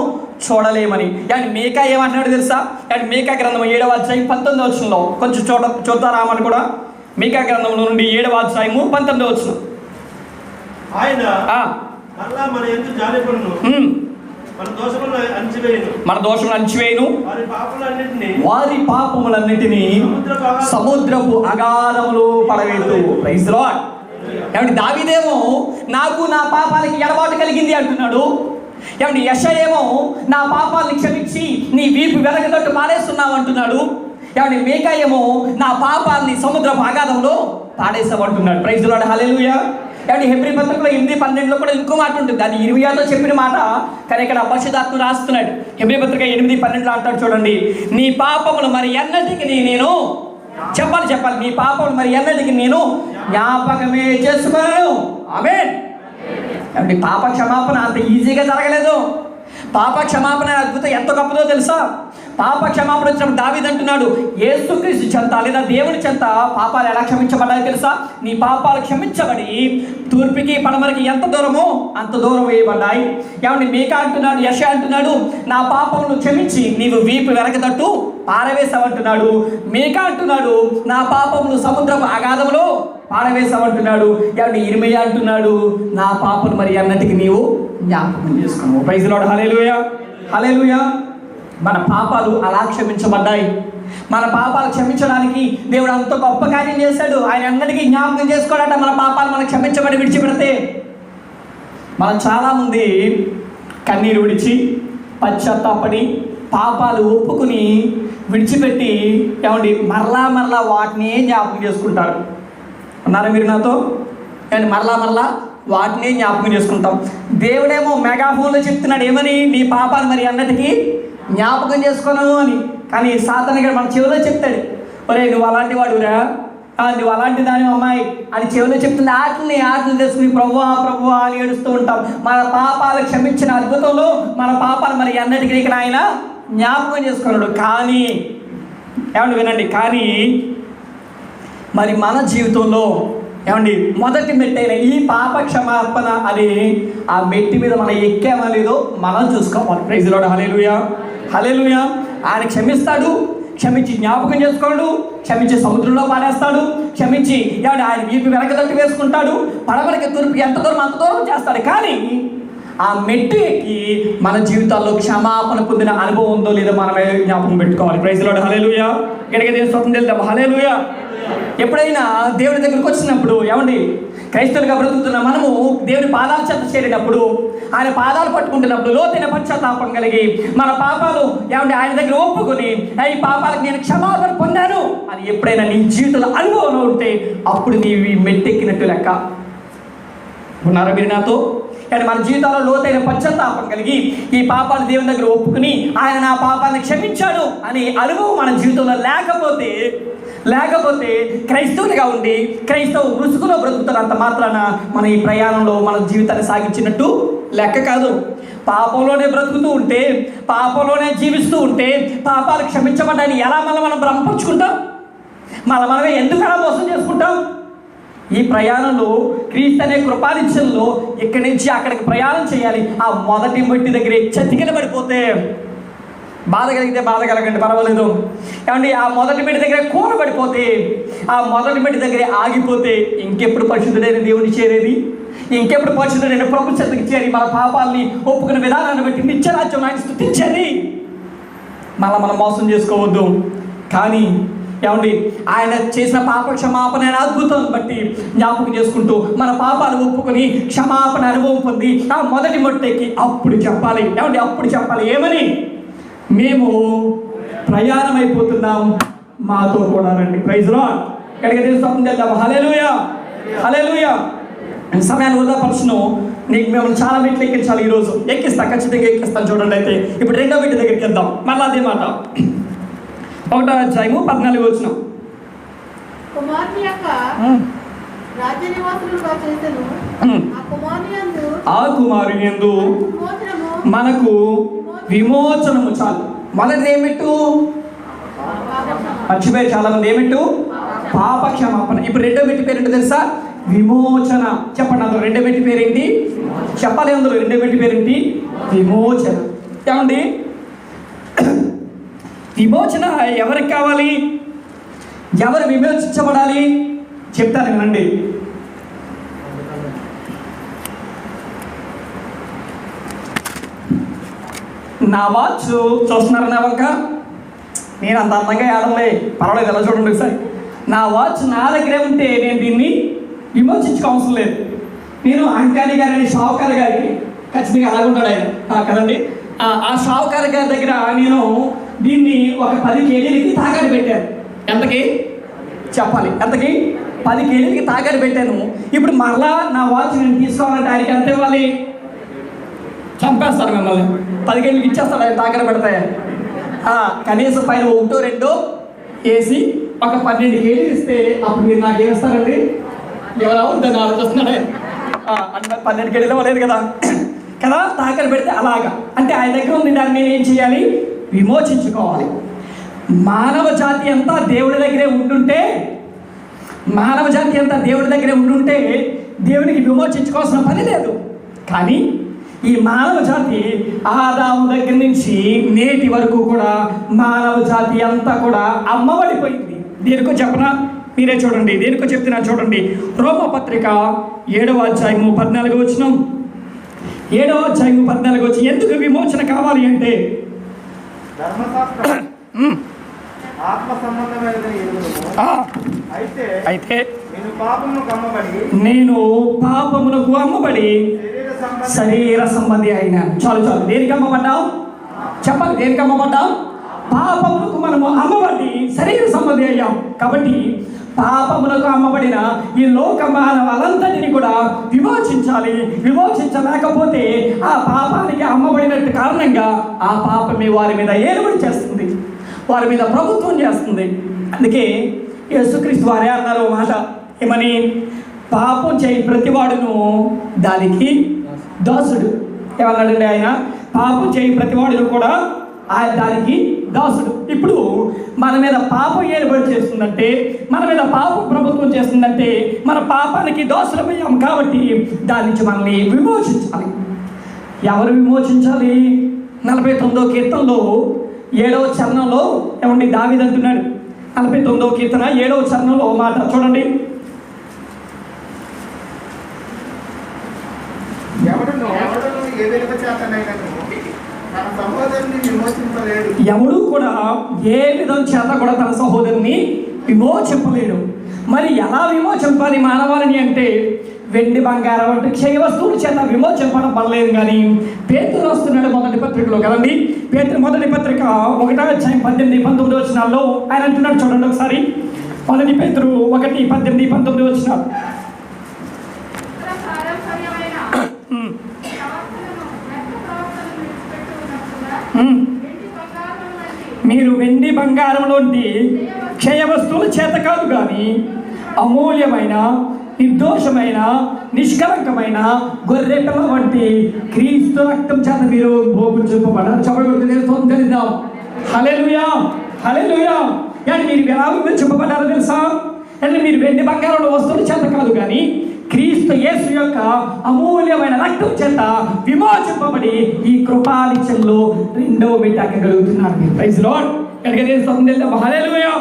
చూడలేమని. అంటే మీకా ఏమంటున్నాడు తెలుసా? అంటే మీకా గ్రంథం 7వ అధ్యాయం 19వ వచనంలో కొంచెం చూద్దారామని కూడా. మీకా గ్రంథంలో నుండి 7వ అధ్యాయము 19వ వచనం. ఆయన మన యందు జాలిపడును, మన దోషములను అణిచివేయును, వారి పాపములన్నిటినీ సముద్రపు అగాధములో పడవేయు. Praise the Lord. ఏమంటే దావీదేమో నాకు నా పాపాలకి ఎడబాటు కలిగింది అంటున్నాడు. ఏమంటే యెషయా ఏమో నా పాపాలని క్షమించి నీ వీపు వెనకదట్టు పాడేస్తున్నావు అంటున్నాడు. ఏమంటే మీకా ఏమో నా పాపాలని సముద్రపు అగాధంలో పాడేసామంటున్నాడు. Praise the Lord, hallelujah. ఏమంటే హెబ్రీ పత్రికలో 8:12 కూడా ఇంకో మాట ఉంటుంది, అది ఇర్మియాతో చెప్పిన మాట, కానీ ఇక్కడ పరిశుద్ధాత్ముడు రాస్తున్నాడు. హెబ్రీ పత్రిక 8:12 అంటాడు, చూడండి. నీ పాపములు మరి ఎన్నటికి నేను చెప్పాలి నీ పాపములు మరి ఎన్నటికి నేను జ్ఞాపకమే చేసుకోను. ఆమేన్. అంటే పాప క్షమాపణ అంత ఈజీగా జరగలేదు. పాప క్షమాపణ అద్భుతం ఎంత గొప్పదో తెలుసా? పాప క్షమాపణ వచ్చినప్పుడు దావీదు అంటున్నాడు, యేసుక్రీస్తు చెంత లేదా దేవుని చెంత పాపాలు ఎలా క్షమించబడ్డాయో తెలుసా? నీ పాపాలు క్షమించబడి తూర్పుకి పడమరకి ఎంత దూరమో అంత దూరం వేయబడ్డాయి. ఏమంటే మీకా అంటున్నాడు, యెషయా అంటున్నాడు, నా పాపమును క్షమించి నీవు వీపు వెనకదట్టు పారవేశావంటున్నాడు. మీకా అంటున్నాడు, నా పాపమును సముద్రపు అగాధంలో పారవేశావంటున్నాడు. ఏమంటే ఇర్మియా అంటున్నాడు, నా పాపను మరి అన్నటికి నీవు జ్ఞాపకం చేసుకున్నావు. Praise the Lord, hallelujah, hallelujah. మన పాపాలు అలా క్షమించబడ్డాయి. మన పాపాలు క్షమించడానికి దేవుడు అంత గొప్ప కార్యం చేశాడు. ఆయన అన్నిటికీ జ్ఞాపకం చేసుకోవాలంట. మన పాపాలు మనకు క్షమించబడి విడిచిపెడితే మనం చాలామంది కన్నీరు విడిచి పశ్చాత్తాపడి పాపాలు ఒప్పుకుని విడిచిపెట్టి ఏమండి మరలా వాటిని జ్ఞాపకం చేసుకుంటారు. అన్నారా మీరు నాతో? అండ్ మరలా వాటిని జ్ఞాపకం చేసుకుంటాం. దేవుడేమో మెగాఫోన్లో చెప్తున్నాడు, ఏమని? నీ పాపాలు మరి అన్నటికీ జ్ఞాపకం చేసుకోను అని. కానీ సాతాను గారు మన చెవిలో చెప్తాడు, ఒరే నువ్వు అలాంటి వాడురా, నువ్వు అలాంటి దాని అమ్మాయి అని చెవిలో చెప్తుంది. ఆటలు తెలుసుకుని ప్రభువా అని ఏడుస్తూ ఉంటాం. మన పాపాలు క్షమించిన అద్భుతంలో మన పాపాలు మరి అన్నటికీ ఆయన జ్ఞాపకం చేసుకున్నాడు. కానీ ఏమండి వినండి, కానీ మరి మన జీవితంలో ఏమండి మొదటి మెట్టైన ఈ పాప క్షమాపణ అని ఆ మెట్టి మీద మనం ఎక్కామో లేదో మనం చూసుకోవాలి. ప్రైజ్ ది లార్డ్, హల్లెలూయా, హల్లెలూయా. ఆయన క్షమిస్తాడు, క్షమించి జ్ఞాపకం చేసుకోడు, క్షమించి సముద్రంలో పారేస్తాడు, క్షమించి ఆయన వీపు వెనకదట్టు వేసుకుంటాడు, పడమరకి తూర్పుకి ఎంత దూరం అంత దూరం చేస్తాడు. కానీ ఆ మెట్టు ఎక్కి మన జీవితాల్లో క్షమాపణ పొందిన అనుభవం ఉందో లేదో మనమే జ్ఞాపకం పెట్టుకోవాలి. ప్రైజ్ లార్డ్, హల్లెలూయా. గట్టిగా దేవుని స్తోత్రం చెల్లిద్దాం, హల్లెలూయా. ఎప్పుడైనా దేవుని దగ్గరికి వచ్చినప్పుడు ఏమండి, క్రైస్తవులుగా బ్రతుకుతున్న మనము దేవుని పాదాల చెంత చేరినప్పుడు, ఆయన పాదాలు పట్టుకుంటున్నప్పుడు లోతైన పశ్చాత్తాపం కలిగి మన పాపాలు ఏమంటే ఆయన దగ్గర ఒప్పుకొని ఈ పాపాలకు నేను క్షమాపణ పొందాను అని ఎప్పుడైనా నీ జీవితంలో అనుభవం ఉంటే అప్పుడు నీవి మెట్టెక్కినట్టు లెక్క. ఉన్నారా మీరు నాతో? కానీ మన జీవితాల్లో లోతైన పశ్చాత్తాపం కలిగి ఈ పాపాలు దేవుని దగ్గర ఒప్పుకుని ఆయన నా పాపాన్ని క్షమించాడు అని అనుభవం మన జీవితంలో లేకపోతే క్రైస్తవునిగా ఉండి క్రైస్తవ రుసుకులో బ్రతుకుతున్నంత మాత్రాన మన ఈ ప్రయాణంలో మన జీవితాన్ని సాగించినట్టు లెక్క కాదు. పాపంలోనే బ్రతుకుతూ ఉంటే, పాపంలోనే జీవిస్తూ ఉంటే పాపాలు క్షమించబడ్డాయని ఎలా మనం భ్రమపరుచుకుంటాం? మనమే ఎందుకు అలా మోసం చేసుకుంటాం? ఈ ప్రయాణంలో క్రీస్తు అనే కృపానిత్యంలో ఇక్కడి నుంచి అక్కడికి ప్రయాణం చేయాలి. ఆ మొదటి మెట్టు దగ్గర చతికిల పడిపోతే బాధ కలిగితే బాధ కలగండి, పర్వాలేదు. ఏమండి, ఆ మొదటి మెట్టు దగ్గర కూర పడిపోతే, ఆ మొదటి మెట్టు దగ్గర ఆగిపోతే ఇంకెప్పుడు పరిశుద్ధుడైన దేవుని చేరేది? ఇంకెప్పుడు పరిశుద్ధుడైన ప్రభు చెంతకి చేరి మన పాపాలని ఒప్పుకునే విధానాన్ని బట్టి నిత్యరాజ్యం ఆయన స్తుతించేది? మనం మోసం చేసుకోవద్దు. కానీ ఏమండి, ఆయన చేసిన పాప క్షమాపణ అద్భుతం బట్టి జ్ఞాపకం చేసుకుంటూ మన పాపాలు ఒప్పుకొని క్షమాపణ అనుభవం పొంది ఆ మొదటి మొట్టెక్కి అప్పుడు చెప్పాలి. ఏమండి, అప్పుడు చెప్పాలి ఏమని? మేము ప్రయాణం అయిపోతున్నాం, మాతో కూడా రండి. Praise Lord. ఇక్కడికి తీసుకొని వెళ్దాం. హల్లెలూయా, హల్లెలూయా. సమయాన్ని వృధా పరచును. నీకు మిమ్మల్ని చాలా మెట్లు ఎక్కించాలి. ఈరోజు ఖచ్చితంగా ఎక్కిస్తాను. చూడండి, అయితే ఇప్పుడు రెండో మెట్టు దగ్గరికి వెళ్దాం. మళ్ళీ అదే మాట, 1వ అధ్యాయము 14వ వచనం. ఆ కుమారుని యందు మనకు విమోచనము. చాలు. మొదటిది ఏమిట్టు? మర్చిపోయి చాలా మంది ఏమిట్టు? పాప క్షమాపణ. ఇప్పుడు రెండో మెట్టు పేరేంటో తెలుసా? విమోచన. చెప్పండి, అందులో రెండో మెట్టు పేరేంటి? చెప్పాలి. అందులో రెండో మెట్టు పేరేంటి? విమోచన. ఏమండి, విమోచన ఎవరికి కావాలి? ఎవరు విమోచించబడాలి? చెప్తాను వినండి. నా వాచ్ చూస్తున్నారు నా వంక? నేను అంత అందంగా ఆడలే, పర్వాలేదు, ఎలా చూడండి ఒకసారి. నా వాచ్ నా దగ్గరే ఉంటే నేను దీన్ని విమోచించుకో అవసరం లేదు. నేను అంకాని గారిని షావుకారు గారికి ఖచ్చితంగా అలాగుంటాడు ఆయన కదండి. ఆ షావుకారు గారి దగ్గర నేను దీన్ని ఒక 10 కేజీలకి తాకట్టు పెట్టాను. ఎంతకి చెప్పాలి? ఎంతకి? 10 కేజీలకి తాకట్టు పెట్టాను. ఇప్పుడు మరలా నా వాచ్ నేను తీసుకోవాలంటే ఆయనకి ఎంత ఇవ్వాలి? చంపేస్తారు మిమ్మల్ని. 10 కేజీలకి ఇచ్చేస్తాడు ఆయన తాకట్టు పెడతాయి. కనీసం పైన 1, 2 వేసి ఒక 12 కేజీలు ఇస్తే అప్పుడు మీరు నాకు ఏమిస్తారండి? ఎవరు అవుతుందని ఆలోచిస్తున్నాడే. అంటే 12 కేజీలు ఇవ్వలేదు కదా తాకట్టు పెడితే అలాగా. అంటే ఆయన దగ్గర ఉంది, దాన్ని నేను ఏం చేయాలి? విమోచించుకోవాలి. మానవ జాతి అంతా దేవుడి దగ్గరే ఉండుంటే దేవునికి విమోచించుకోవాల్సిన పని లేదు. కానీ ఈ మానవ జాతి ఆదాము దగ్గర నుంచి నేటి వరకు కూడా మానవ జాతి అంతా కూడా అమ్మబడిపోయింది. దేనికో చెప్పనా? మీరే చూడండి. దేనికో చెప్తున్నా చూడండి. రోమపత్రిక 7వ అధ్యాయము 14వ వచనం. 7వ అధ్యాయము 14వ వచనం. ఎందుకు విమోచన కావాలి అంటే అయితే నేను పాపమునకు అమ్మబడి శరీర సంబంధి అయినా. చాలు. దేనికి అమ్మబడ్డావు? చెప్పాలి. దేనికి అమ్మబడ్డావు? పాపమునకు మనము అమ్మబడి శరీర సంబంధి అయ్యాం. కాబట్టి పాపమునకు అమ్మబడిన ఈ లోక మానవాలంతటిని కూడా విమోచించాలి. విమోచించలేకపోతే ఆ పాపానికి అమ్మబడినట్టు కారణంగా ఆ పాపమే వారి మీద ఏలుబడి చేస్తుంది, వారి మీద ప్రభుత్వం చేస్తుంది. అందుకే యేసుక్రీస్తు వారే అన్నారు మాట, ఏమని? పాపం చేయి ప్రతివాడును దానికి దాసుడు. ఏమన్నాడండి ఆయన? పాపం చేయి ప్రతివాడును కూడా ఆయన దానికి దాసుడు. ఇప్పుడు మన మీద పాపం ఏలుబడి చేస్తుందంటే, మన మీద పాపం ప్రభుత్వం చేస్తుందంటే మన పాపానికి దాసులమయ్యాం. కాబట్టి దాని నుంచి మనల్ని విమోచించాలి. ఎవరు విమోచించాలి? 49వ కీర్తనలో 7వ చరణంలో ఏమండి దావీదు అంటున్నాడు, 49వ కీర్తన 7వ చరణంలో మాట చూడండి. ఎవడు కూడా ఏ విధం చేత కూడా తన సహోదరుని విమోచింపలేడు. మరి ఎలా విమోచింపాలి మానవాళిని అంటే వెండి బంగారం అంటే క్షయ వస్తువుల చేత విమోచింపడం పడలేదు. కానీ పేతురు వస్తున్నాడు మొదటి పత్రికలో కదండి. పేతురు మొదటి పత్రిక 1:18-19 ఆయన అంటున్నాడు చూడండి ఒకసారి. మొదటి పేతురు 1:18-19. మీరు వెండి బంగారంలోంటి క్షయ వస్తువుల చేత కాదు కానీ అమూల్యమైన నిర్దోషమైన నిష్కలంకమైన గొర్రె పిల్ల వంటి క్రీస్తు రక్తం చేత మీరు మోపించబడ్డారు. తెలుద్దాం. హల్లెలూయా, హల్లెలూయా. అంటే మీరు ఎలా విమోచింపబడ్డారో తెలుసా? అంటే మీరు వెండి బంగారంలో వస్తువుల చేత కాదు కానీ క్రీస్తు యేసు యొక్క అమూల్యమైన రక్తం చేత విమోచింపబడి ఈ కృపాలిచంలో 2వ మెట్టెక్కగలుగుతున్నారు. Praise Lord. హల్లెలూయా.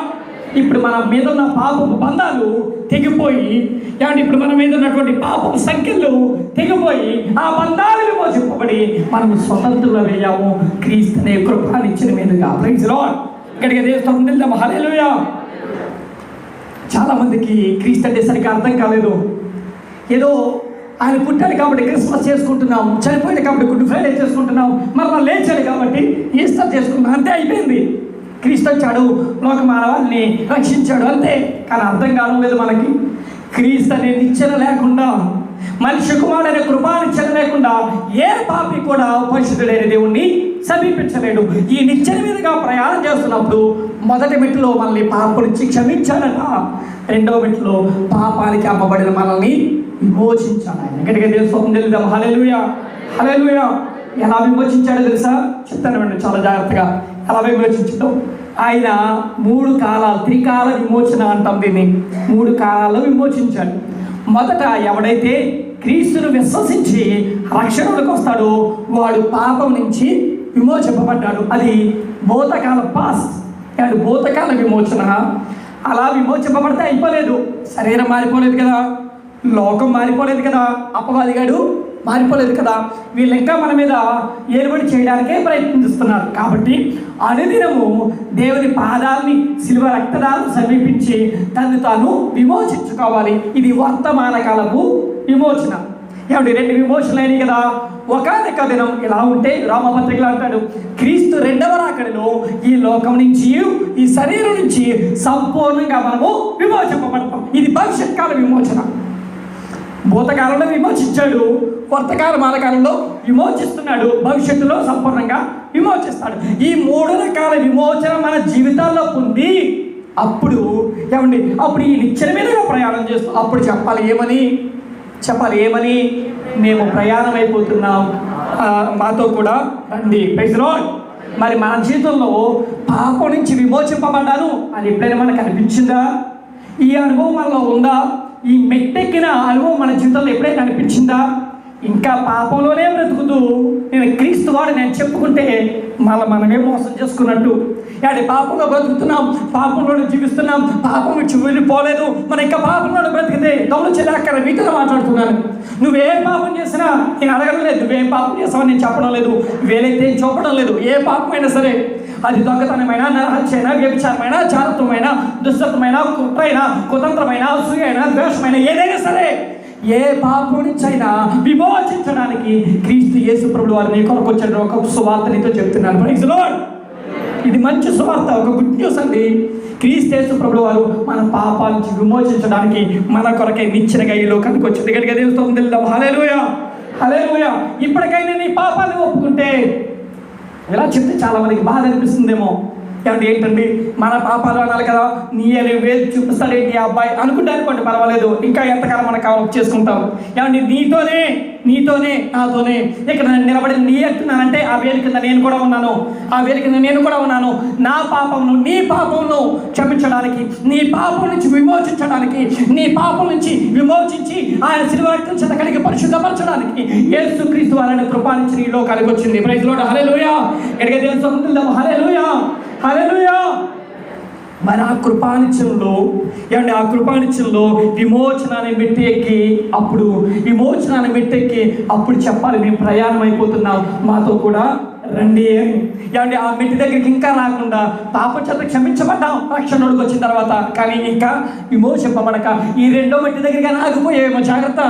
ఇప్పుడు మన మీద ఉన్న పాపపు బంధాలు తెగిపోయి, ఏమంటే ఇప్పుడు మన మీద ఉన్నటువంటి పాపపు సంఖ్యలు తెగిపోయి ఆ బంధాలు విమోచింపబడి మనం స్వతంత్రులమయ్యాము క్రీస్తు అనే కృపానిచ్చిన మీదుగా. Praise Lord. ఇక్కడికి దేశం. హల్లెలూయా. చాలా మందికి క్రీస్తు అంటే సరిగ్గా అర్థం కాలేదు. ఏదో ఆయన పుట్టాడు కాబట్టి క్రిస్మస్ చేసుకుంటున్నాం, చనిపోయాడు కాబట్టి గుడ్ ఫ్రైడే చేసుకుంటున్నాం, మళ్ళీ లేచాడు కాబట్టి ఈస్టర్ చేసుకుంటున్నాం, అంతే అయిపోయింది. క్రీస్తు వచ్చాడు, లోక మానవాళ్ళని రక్షించాడు, అంతే. కానీ అర్థం కావడం లేదు మనకి. క్రీస్తు అనే నిచ్చెన లేకుండా, మనిషి కుమారుడైన కృపానిచ్చెన లేకుండా ఏ పాపి కూడా పరిశుద్ధుడైన దేవుణ్ణి సమీపించలేడు. ఈ నిచ్చెన మీదుగా ప్రయాణం చేస్తున్నప్పుడు మొదటి మెట్టులో మనల్ని పాపం నుంచి క్షమించాడట, 2వ మెట్టులో పాపానికి అమ్మబడిన మనల్ని విమోచించాడు ఆయన. గట్టిగా తెలుద్దాం. హల్లెలూయా, హల్లెలూయా. ఎలా విమోచించాడో తెలుసా? చెప్తాను చాలా జాగ్రత్తగా. ఎలా విమోచించడం? ఆయన 3 కాలాలు, త్రికాల విమోచన అంటాం దీన్ని. 3 కాలాల్లో విమోచించాడు. మొదట ఎవడైతే క్రీస్తును విశ్వసించి రక్షణలోకి వస్తాడో వాడు పాపం నుంచి విమోచింపబడ్డాడు. అది భూతకాల పాస్ట్, అండ్ భూతకాల విమోచన. అలా విమోచింపబడితే అయిపోలేదు. శరీరం మారిపోలేదు కదా, లోకం మారిపోలేదు కదా, అపవాదిగాడు మారిపోలేదు కదా. వీళ్ళు ఇంకా మన మీద ఏలుబడి చేయడానికే ప్రయత్నిస్తున్నారు. కాబట్టి అనుదినము దేవుని పాదాలని, శిలువ రక్తదాలను సమీపించి తను తాను విమోచించుకోవాలి. ఇది వర్తమాన కాలపు విమోచన. ఏమంటే 2 విమోచనలు అయినాయి కదా. ఒకానొక దినం ఇలా ఉంటే రామపత్రికలు అంటాడు, క్రీస్తు 2వ రాకడలో ఈ లోకం నుంచి, ఈ శరీరం నుంచి సంపూర్ణంగా మనము విమోచింపబడతాం. ఇది భవిష్యత్ కాల విమోచన. భూతకాలంలో విమోచించాడు, వర్తకాల మానకాలంలో విమోచిస్తున్నాడు, భవిష్యత్తులో సంపూర్ణంగా విమోచిస్తాడు. ఈ 3 రకాల విమోచన మన జీవితాల్లో పొంది అప్పుడు ఏమండి, అప్పుడు ఈ నిచ్చెన మీదుగా ప్రయాణం చేస్తూ అప్పుడు చెప్పాలి ఏమని? మేము ప్రయాణం అయిపోతున్నాం, మాతో కూడా రండి. Praise Lord. మరి మన జీవితంలో పాపం నుంచి విమోచింపబడ్డాను అని ఎప్పుడైనా మనకు అనిపించిందా? ఈ అనుభవం మనలో ఉందా? ఈ మెట్టెక్కిన అనుభవం మన జీవితంలో ఎప్పుడైనా అనిపించిందా? ఇంకా పాపంలోనే బ్రతుకుతూ నేను క్రీస్తు వాడు నేను చెప్పుకుంటే మనమే మోసం చేసుకున్నట్టు. అంటే పాపంలో బ్రతుకుతున్నాం, పాపంలో జీవిస్తున్నాం, పాపం నుంచి వెళ్ళిపోలేదు, మనం ఇంకా పాపంలో బ్రతికితే దౌలు చెల్లాక మీతో మాట్లాడుతున్నాను. నువ్వేం పాపం చేసినా నేను అడగడం లేదు, నువ్వేం పాపం చేసావని నేను చెప్పడం లేదు, వేలైతే చూపడం లేదు. ఏ పాపమైనా సరే, అది దొంగతనమైన, నరహత్యైనా, వ్యభిచారమైన, చారత్వమైన, దుష్టత్వమైన, కుట్రైన, కుతంత్రమైన, అసూయైన, ద్వేషమైన, ఏదైనా సరే, ఏ పాపం నుంచి అయినా విమోచించడానికి క్రీస్తు యేసు ప్రభువు వారు నీ కొరకు వచ్చాడు. ఒక సువార్త నీతో చెప్తున్నాను. Praise Lord. ఇది మంచి సువార్త, ఒక గుడ్ న్యూస్ అండి. క్రీస్తు యేసు ప్రభువు వారు మన పాపాల నుంచి విమోచించడానికి మన కొరకే నిచ్చెనగా ఈ లోకానికి వచ్చింది. గట్టిగా దేవుని తెలుద్దాం. హల్లెలూయా, హల్లెలూయా. ఇప్పటికైనా నీ పాపాన్ని ఒప్పుకుంటే, ఇలా చెప్తే చాలా మందికి బాధ అనిపిస్తుందేమో, ఏమంటే ఏంటండి మన పాపాలు అనాలి కదా, నీ అని వేలు చూపిస్తాడేంటి ఆ అబ్బాయి అనుకుంటే అనుకోండి, పర్వాలేదు, ఇంకా ఎంతకాలం మనం కవర్ చేసుకుంటాం. ఏమంటే నీతోనే నాతోనే ఇక్కడ నేను నిలబడి నీ అంటున్నానంటే ఆ వేలు కింద నేను కూడా ఉన్నాను, ఆ వేలు కింద నేను కూడా ఉన్నాను. నా పాపమును నీ పాపమును క్షమించడానికి, నీ పాపం నుంచి విమోచించడానికి, నీ పాపం నుంచి విమోచించి ఆయన శిలువ రక్తం చేత కడిగి పరిశుద్ధపరచడానికి యేసుక్రీస్తు వారిని కృపానించి ఈ లోకానికి వచ్చింది. ప్రైజ్ లార్డ్, హల్లెలూయా. ఎడగ దేవుని సన్నిధిలో హల్లెలూయా, హల్లెలూయా. మరి ఆ కృపానిత్యంలో ఏమంటే ఆ కృపానిత్యంలో విమోచనాన్ని మెట్టెక్కి అప్పుడు చెప్పాలి, మేము ప్రయాణం అయిపోతున్నాం, మాతో కూడా రండి అని. ఏమంటే ఆ మెట్టి దగ్గరికి ఇంకా రాకుండా పాప చేత క్షమించబడ్డాం రక్షణలోకి వచ్చిన తర్వాత, కానీ ఇంకా విమోచింపబడక ఈ రెండో మెట్టి దగ్గరికి ఆగిపోయేమో జాగ్రత్త,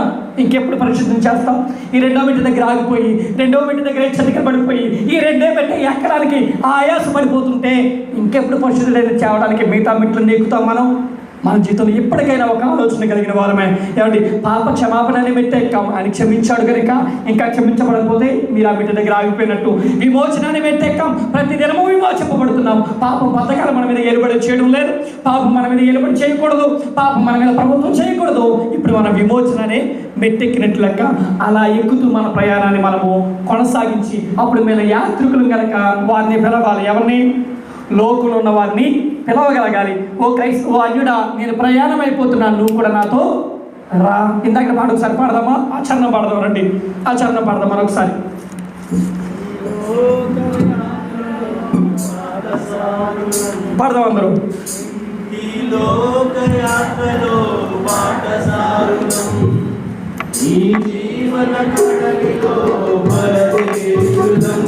ఇంకెప్పుడు పరిశుద్ధం చేస్తాం. ఈ రెండో మెట్టి దగ్గర ఆగిపోయి, రెండో మెట్టి దగ్గర చతికిల పడిపోయి, ఈ రెండే మెట్టి ఎక్కడానికి ఆయాస పడిపోతుంటే ఇంకెప్పుడు పరిశుద్ధులైన చేయడానికి మిగతా మెట్లను ఎక్కుతాం మనం. మన జీవితంలో ఎప్పటికైనా ఒక ఆలోచన కలిగిన వారమే. ఏమంటే పాప క్షమాపణ అని మెట్టెక్కాం, ఆయన క్షమించాడు కనుక ఇంకా క్షమించబడకపోతే మీరు ఆ బిడ్డ దగ్గర ఆగిపోయినట్టు. విమోచనాన్ని మెట్టెక్కాం, ప్రతి దినము విమోచింపబడుతున్నాం. పాపం బతకాలు మన మీద ఏలుబడి చేయడం లేదు, పాపం మన మీద ఏలుబడి చేయకూడదు, పాపం మన మీద ప్రభుత్వం చేయకూడదు. ఇప్పుడు మన విమోచనాన్ని మెట్టెక్కినట్లు లెక్క అలా ఎక్కుతూ మన ప్రయాణాన్ని మనము కొనసాగించి అప్పుడు మేము యాత్రికులు కనుక వారిని పిలవాలి. ఎవరిని? లోకంలో ఉన్న వారిని పిలవగలగాలి. ఓ అన్యుడా, నేను ప్రయాణం అయిపోతున్నాను, నువ్వు కూడా నాతో రా. ఇందాక పాట ఒకసారి పాడదామా? ఆచరణ పాడదాం, రండి ఆచరణ పాడదాం మరొకసారి. పాడదాం అందరూ. ఈ జీవన కడలిలో బలదేశులం,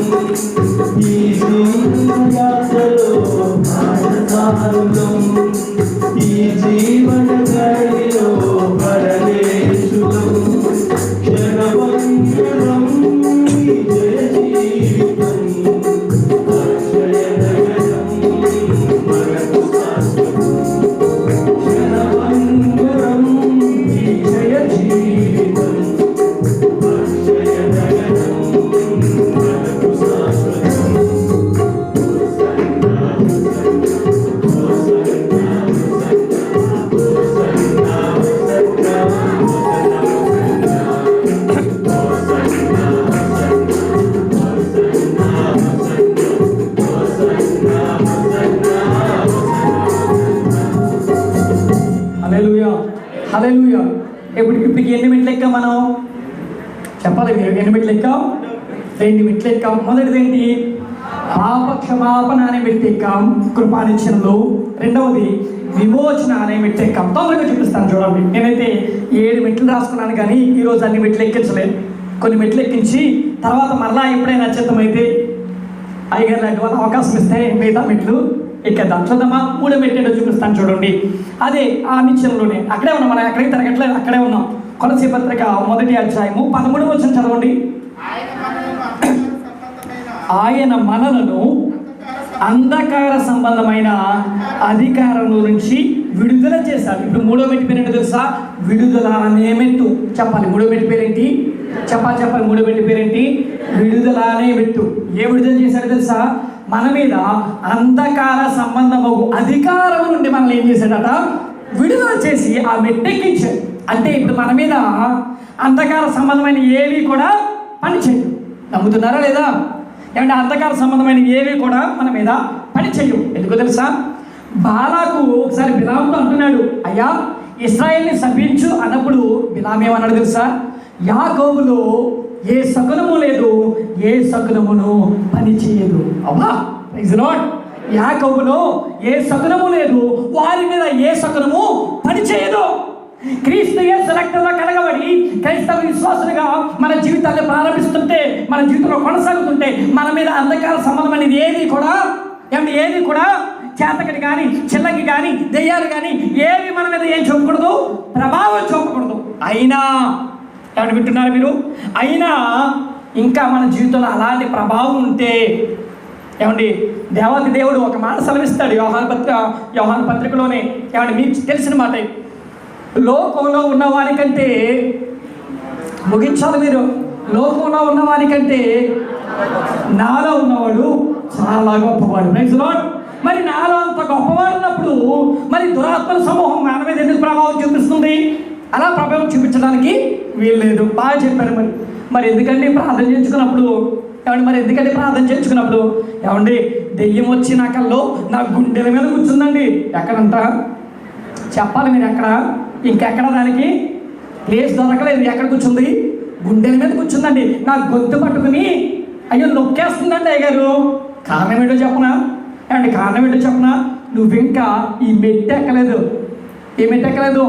ఈ జీవనయాత్రలో భారతారులం, ఈ జీవన కడలిలో బలదేశులం, క్షణవంతరం ఈ జయ జీవితం, అక్షయనగరం మనకు శాశ్వతం, క్షణవంతరం ఈ జయ జీవితం, అక్షయనగరం మనకు శాశ్వతం. హల్లెలూయా, హల్లెలూయా. ఇప్పటికి ఎన్ని మెట్లు ఎక్కాం మనం? చెప్పాలి మీరు. ఎన్ని మెట్లు ఎక్కాం? 2 మెట్లు ఎక్కాం. మొదటిది ఏంటి? పాప క్షమాపణ అనే మెట్టు ఎక్కాం కృపానిత్యంలో. రెండవది విమోచన అనే మెట్టు ఎక్కాం. తొందరగా చూపిస్తాను చూడండి. నేనైతే 7 మెట్లు రాసుకున్నాను, కానీ ఈరోజు అన్ని మెట్లు ఎక్కించలేదు. కొన్ని మెట్లు ఎక్కించి తర్వాత మరలా ఎప్పుడైనా చిత్తమైతే అయ్యగారు లాంటి వాళ్ళు అవకాశం ఇస్తే మిగతా మెట్లు ఎక్కేద్దాం. చూద్దామా? 3వ మెట్టు ఏంటో చూపిస్తాను చూడండి. అదే ఆ నిత్యంలోనే అక్కడే ఉన్నాం మనం, ఎక్కడికి తిరగట్లేదు, అక్కడే ఉన్నాం. కొలస్సీ పత్రిక 1వ అధ్యాయము 13వ వచనం చదవండి. ఆయన మనలను అంధకార సంబంధమైన అధికారం నుంచి విడుదల చేశారు. ఇప్పుడు 3వ మెట్టు పేరు ఏంటో తెలుసా? విడుదల అనే మెట్టు. చెప్పాలి, 3వ మెట్టు పేరేంటి? చెప్పాలి. 3వ మెట్టు పేరేంటి? విడుదల అనే మెట్టు. ఏ విడుదల చేశాడు తెలుసా? మన మీద అంధకార సంబంధము అధికారం నుండి మనల్ని ఏం చేశాడట? విడుదల చేసి ఆ మెట్టెక్కించాడు. అంటే ఇప్పుడు మన మీద అంధకార సంబంధమైన ఏవి కూడా పనిచేయవు. నమ్ముతున్నారా లేదా? ఏమంటే అంధకార సంబంధమైన ఏవి కూడా మన మీద పనిచేయవు. ఎందుకో తెలుసా? బాలాకు ఒకసారి బిలాముతో అంటున్నాడు, అయ్యా ఇశ్రాయేల్ని శపించు అన్నప్పుడు బిలాము ఏమన్నాడు తెలుసా? యాకోబులో ఏ శకునము లేదు, ఏ శకునమును పని చేయదు. అవ్వా, ప్రైజ్ ది లార్డ్. యాకోబులో ఏ శకునము లేదు, వారి మీద ఏ శకునము పని చేయదు. క్రీస్తు యేసు రక్తంలో కడగబడి క్రైస్తవ విశ్వాసులుగా మన జీవితాన్ని ప్రారంభిస్తుంటే, మన జీవితంలో కొనసాగుతుంటే మన మీద అంధకార సంబంధమైనది ఏది కూడా చేతకటి కానీ చిల్లంగి కానీ దెయ్యాలు కానీ ఏవి మన మీద ఏం చూపకూడదు, ప్రభావం చూపకూడదు. అయినా ఏమని వింటున్నారు మీరు? అయినా ఇంకా మన జీవితంలో అలాంటి ప్రభావం ఉంటే ఏమండి, దేవాది దేవుడు ఒక మాట సెలవిస్తాడు యోహాను పత్రికలోనే. ఏమండి, మీకు తెలిసిన మాట, లోకంలో ఉన్నవానికంటే ముగించాలి మీరు. లోకంలో ఉన్నవానికంటే నాలో ఉన్నవాడు చాలా గొప్పవాడు. Praise Lord. మరి నాలో అంత గొప్పవాడు ఉన్నప్పుడు మరి దురాత్మల సమూహం మన మీద ఎందుకు ప్రభావం చూపిస్తుంది? అలా ప్రభావం చూపించడానికి వీల్లేదు. బాగా చెప్పారు. మరి ఎందుకండి ప్రార్థన చేయించుకున్నప్పుడు ఏమండి, మరి ఎందుకంటే ప్రార్థన చేయించుకున్నప్పుడు ఏమండి దెయ్యం వచ్చి నా కల్లో నా గుండెల మీద కూర్చుందండి. ఎక్కడంట చెప్పాలి మీరు? ఎక్కడ? ఇంకెక్కడ దానికి ప్లేస్ దొరకలేదు. ఎక్కడ కూర్చుంది? గుండెల మీద కూర్చుందండి. నా గొంతు పట్టుకుని అయ్యో నొక్కేస్తుందండి అయ్యగారు. కారణం ఏంటో చెప్పనా? ఏమండి కారణం ఏంటో చెప్పనా? నువ్వు ఇంకా ఈ మెట్టు ఎక్కలేదు. ఏ మెట్టు ఎక్కలేదు?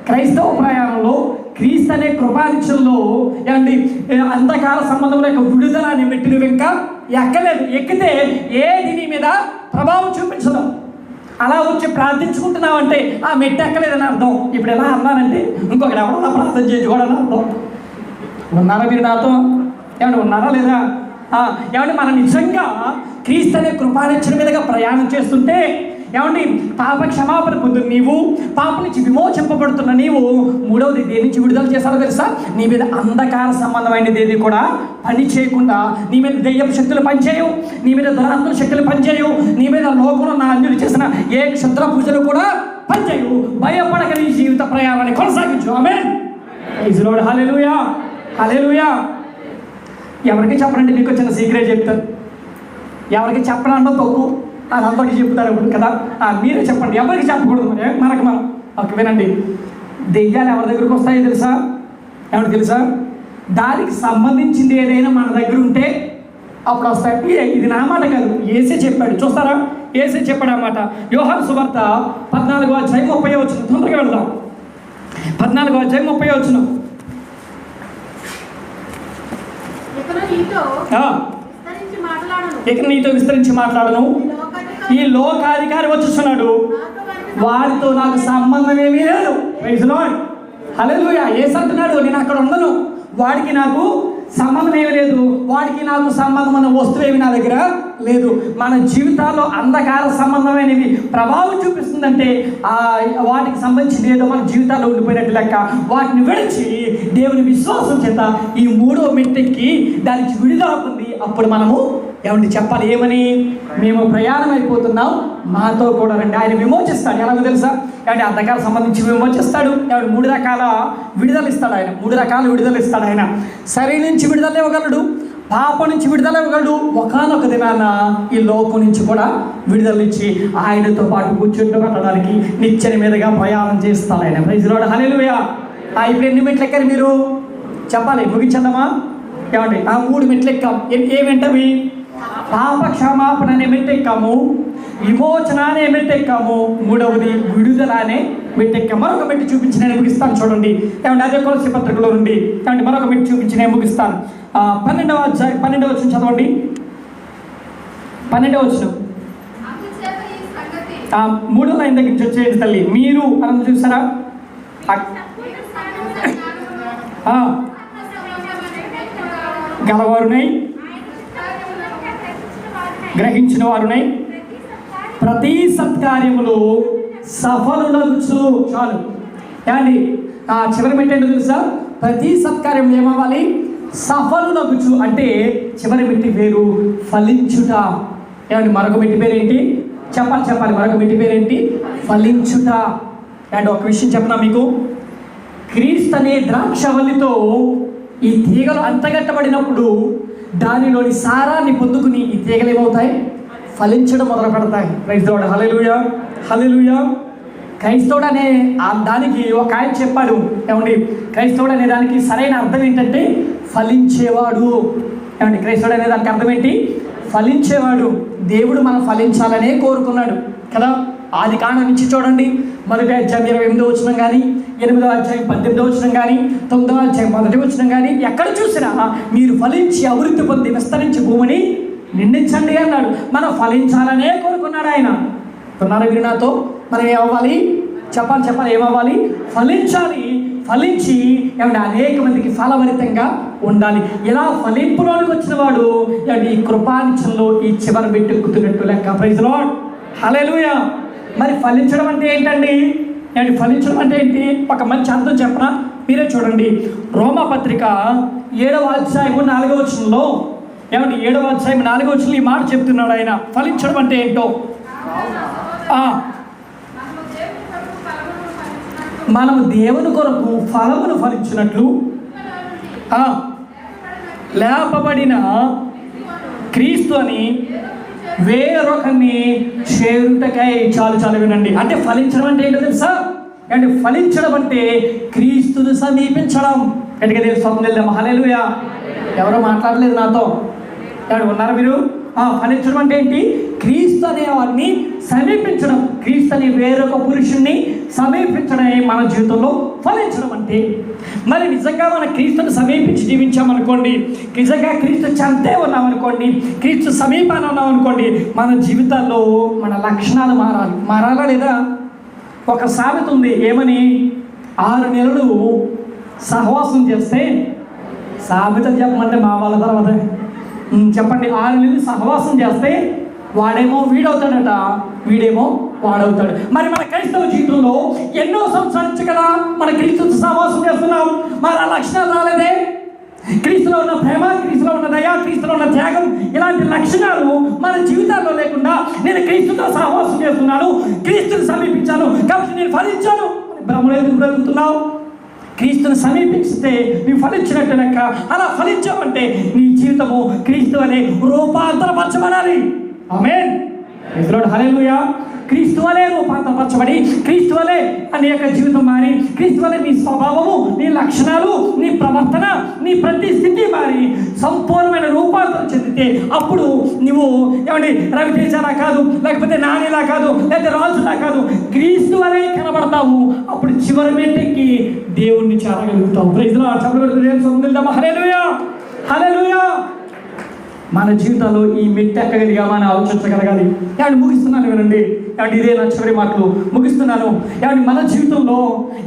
క్రైస్తవ ప్రయాణంలో క్రీస్తు అనే కృపానిత్యంలో ఏమండి అంధకార సంబంధంలో యొక్క విడుదల అనే మెట్టు నువ్వు ఇంకా ఎక్కలేదు. ఎక్కితే ఏది నీ మీద ప్రభావం చూపించదు. అలా వచ్చి ప్రార్థించుకుంటున్నావంటే ఆ మెట్టు ఎక్కలేదని అర్థం. ఇప్పుడు ఎలా అన్నానంటే ఇంకొకటి ఎవరన్నా ప్రార్థన చేయించుకోవడం అర్థం. ఉన్నారా మీరు నాతో? ఏమండి ఉన్నారా లేదా? ఏమంటే మనం నిజంగా క్రీస్తు అనే కృపానిత్యం మీదుగా ప్రయాణం చేస్తుంటే ఏమండి పాప క్షమాపణ పొందును నీవు, పాప నుంచి విమోచింపబడుతున్న నీవు మూడవది దేని నుంచి విడుదల చేస్తారో తెలుసా? నీ మీద అంధకార సంబంధమైనది ఏది కూడా పని చేయకుండా, నీ మీద దెయ్యపు శక్తులు పనిచేయవు, నీ మీద దురాత్మ శక్తులు పనిచేయవు, నీ మీద లోకంలో నా అన్యులు చేసిన ఏ క్షుద్ర పూజలు కూడా పనిచేయవు. భయపడక నీ జీవిత ప్రయాణాన్ని కొనసాగించు. ఆమేన్. Praise Lord. హల్లెలూయా, హల్లెలూయా. ఎవరికి చెప్పనండి, మీకు చిన్న సీక్రెట్ చెప్తాను. ఎవరికి చెప్పడంలో తప్పు, అది అందరికీ చెప్తారు కదా. మీరే చెప్పండి, ఎవరికి చెప్పకూడదు. మనకు మనం ఓకే వినండి. దెయ్యాలు ఎవరి దగ్గరికి వస్తాయో తెలుసా? ఎవరికి తెలుసా? దానికి సంబంధించింది ఏదైనా మన దగ్గర ఉంటే అప్పుడు వస్తాయి. ఇది నా మాట కాదు, యేసే చెప్పాడు. చూస్తారా? యేసే చెప్పాడు అన్నమాట. యోహాను సువార్త 14:30 తొందరగా వెళ్దాం. 14:30 ఇక నీతో విస్తరించి మాట్లాడను. ఈ లోకాధికారి వచ్చేస్తున్నాడు, వారితో నాకు సంబంధం ఏమీ లేదు. Praise Lord. హల్లెలూయా. యేసు అంటున్నాడు నేను అక్కడ ఉండను, వాడికి నాకు సంబంధం ఏమీ లేదు, వాడికి నాకు సంబంధం అన్న వస్తువు ఏమి నా దగ్గర లేదు. మన జీవితాల్లో అంధకార సంబంధమైనవి ప్రభావం చూపిస్తుందంటే వాటికి సంబంధించిన ఏదో మన జీవితాల్లో ఉండిపోయినట్టు లెక్క. వాటిని విడిచి దేవుని విశ్వాసం చేత ఈ మూడో మెట్టెక్కి దానికి విడుదల పొంది అప్పుడు మనము ఏమంటే చెప్పాలి? ఏమని? మేము ప్రయాణం అయిపోతున్నాం, మాతో కూడా రండి. ఆయన విమోచిస్తాడు. ఎలాగో తెలుసా? ఏమంటే అంధకారం సంబంధించి విమోచిస్తాడు. ఏమంటే 3 రకాల విడుదల ఇస్తాడు ఆయన. 3 రకాల విడుదల ఇస్తాడు ఆయన. శరీరం నుంచి విడుదల ఇవ్వగలడు, పాపం నుంచి విడుదల ఇవ్వగలడు, ఒకానొక దినాన ఈ లోకం నుంచి కూడా విడుదల ఇచ్చి ఆయనతో పాటు కూర్చుంటూ పెట్టడానికి నిచ్చెన మీదుగా ప్రయాణం చేస్తాడు ఆయన. Praise Lord. హల్లెలూయా. ఇప్పుడు ఎన్ని మెట్లు ఎక్కారు మీరు? చెప్పాలి, ముగించందమా? ఏమండి 3 మెట్లు ఎక్కాం. ఏమేంటవి? పాప క్షమాపణ అనే మెట్టెక్కాము, విమోచన అనే మెట్టెక్కాము, మూడవది విడుదల అనే మెట్టెక్కాము. మరొక మెట్టు చూపించి నేను ముగిస్తాను. చూడండి ఏమంటే అదే కొలస్సీ పత్రికలో నుండి ఏమంటే మరొక మెట్టు చూపించి నేను ముగిస్తాను. 12వ అధ్యాయం 12వ వచనం చదవండి. 12వ వచనం 3వ లైన్ దగ్గర నుంచి వచ్చేది తల్లి. మీరు అని చూసారా? గలవారునై, గ్రహించిన వారునై, ప్రతి సత్కార్యములు సఫలులగుచు. చాలు. ఏమండి చివరి మెట్టు ఏంటో తెలుసా? ప్రతి సత్కార్యం ఏమవ్వాలి? సఫలులగుచు. అంటే చివరి మెట్టి పేరు ఫలించుట. ఏమండి మరొక మెట్టి పేరేంటి? చెప్పాలి. మరొక మెట్టి పేరేంటి? ఫలించుట. అండ్ ఒక విషయం చెప్పనా మీకు? క్రీస్తు అనే ద్రాక్షవల్లితో ఈ తీగలు అంతగట్టబడినప్పుడు దానిలోని సారాన్ని పొందుకుని ఈ తీగలు ఏమవుతాయి? ఫలించడం మొదలు పెడతాయి. Praise Lord. హల్లెలూయా, హల్లెలూయా. క్రైస్తవుడు అనే దానికి ఒక ఆయన చెప్పాడు. ఏమండి క్రైస్తవుడు అనే దానికి సరైన అర్థం ఏంటంటే ఫలించేవాడు. ఏమండి క్రైస్తవుడు అనే దానికి అర్థం ఏంటి? ఫలించేవాడు. దేవుడు మనం ఫలించాలనే కోరుకున్నాడు కదా. ఆది కాండం నుంచి చూడండి, 1వ అధ్యాయం 28వ వచనం కానీ, 8వ అధ్యాయం 18వ వచనం కానీ, 9వ అధ్యాయం 1వ వచనం కానీ ఎక్కడ చూసినా మీరు ఫలించి అభివృద్ధి పొంది విస్తరించి భూమిని నిండించండి అన్నాడు. మనం ఫలించాలనే కోరుకున్నాడు ఆయన. ఉన్నారా మీరు నాతో? మనం ఏమవ్వాలి? చెప్పాలి. ఏమవ్వాలి? ఫలించాలి. ఫలించి ఏమంటే అనేక మందికి ఫలభరితంగా ఉండాలి. ఇలా ఫలింపులోనికి వచ్చిన వాడు ఏమంటే ఈ కృపానిత్యంలో ఈ చివరి పెట్టుకుతున్నట్టు లెక్క. Praise Lord. హల్లెలూయా. మరి ఫలించడం అంటే ఏంటండి? ఏమంటే ఫలించడం అంటే ఏంటి? ఒక మంచి అర్థం చెప్పనా? మీరే చూడండి. రోమా పత్రిక 7వ అధ్యాయం 4వ వచనంలో ఏమంటే 7వ అధ్యాయం 4వ వచనంలో ఈ మాట చెప్తున్నాడు ఆయన. ఫలించడం అంటే ఏంటో, మనము దేవుని కొరకు ఫలమును ఫలించినట్లు లేపబడిన క్రీస్తు అని వేరొకరిని చేరుటకై. చాలు వినండి. అంటే ఫలించడం అంటే ఏంటో తెలుసా? అంటే ఫలించడం అంటే క్రీస్తును సమీపించడం. గట్టిగా దేవుని స్తోత్రం చెల్లిద్దాం. హల్లెలూయా. ఎవరో మాట్లాడలేదు నాతో. ఎవరు ఉన్నారా మీరు? ఫలించడం అంటే ఏంటి? క్రీస్తు అనే వారిని సమీపించడం, క్రీస్తు అనే వేరొక పురుషుణ్ణి సమీపించడమే మన జీవితంలో ఫలించడం అంటే. మరి నిజంగా మన క్రీస్తుని సమీపించి జీవించామనుకోండి, నిజంగా క్రీస్తు చెంతే ఉన్నామనుకోండి, క్రీస్తు సమీపాన ఉన్నామనుకోండి, మన జీవితాల్లో మన లక్షణాలు మారాలా లేదా? ఒక సామెత ఉంది. ఏమని? 6 నెలలు సహవాసం చేస్తే, సామెత చెప్పమంటే మా వాళ్ళ తర్వాత చెప్పండి. 6 నెలలు సహవాసం చేస్తే వాడేమో వీడవుతాడట, వీడేమో వాడవుతాడు. మరి మన క్రైస్తవ జీవితంలో ఎన్నో సంవత్సరాల నుంచి కదా మన క్రీస్తుతో సహవాసం చేస్తున్నాం, మరి ఆ లక్షణాలు రాలేదే? క్రీస్తులో ఉన్న ప్రేమ, క్రీస్తులో ఉన్న దయ, క్రీస్తులో ఉన్న త్యాగం, ఇలాంటి లక్షణాలు మన జీవితాల్లో లేకుండా నేను క్రీస్తుతో సహవాసం చేస్తున్నాను, క్రీస్తుని సమీపించాను కాబట్టి నేను ఫలించాను భ్రమలో ఎందుకు బ్రతుకుతున్నావు? క్రీస్తుని సమీపిస్తే నీవు ఫలించినట్టు లెక్క. అలా ఫలించావంటే నీ జీవితము క్రీస్తు అనే రూపాంతరపరచబడాలి. ఆమేన్. హల్లెలూయా. క్రీస్తు వలే రూపాంతరపరచబడి, క్రీస్తు వలే అనేక జీవితం మారి, క్రీస్తు వలే నీ స్వభావము, నీ లక్షణాలు, నీ ప్రవర్తన, నీ ప్రతి స్థితి మారి సంపూర్ణమైన రూపాంతరం చెందితే అప్పుడు నువ్వు ఏమండి రవితేజలా కాదు, లేకపోతే నానిలా కాదు, లేకపోతే రాజులా కాదు, క్రీస్తు వలే కనబడతావు. అప్పుడు చివరి మెట్టెక్కి దేవుణ్ణి చేరగలుగుతావు. Praise the Lord. Hallelujah. Hallelujah. మన జీవితంలో ఈ మెట్టెక్కగలిగామని ఆలోచించగలగాలి. ఏమంటే ముగిస్తున్నాను వినండి. ఏమంటే ఇదే నా చివరి మాటలు ముగిస్తున్నాను. ఏమంటే మన జీవితంలో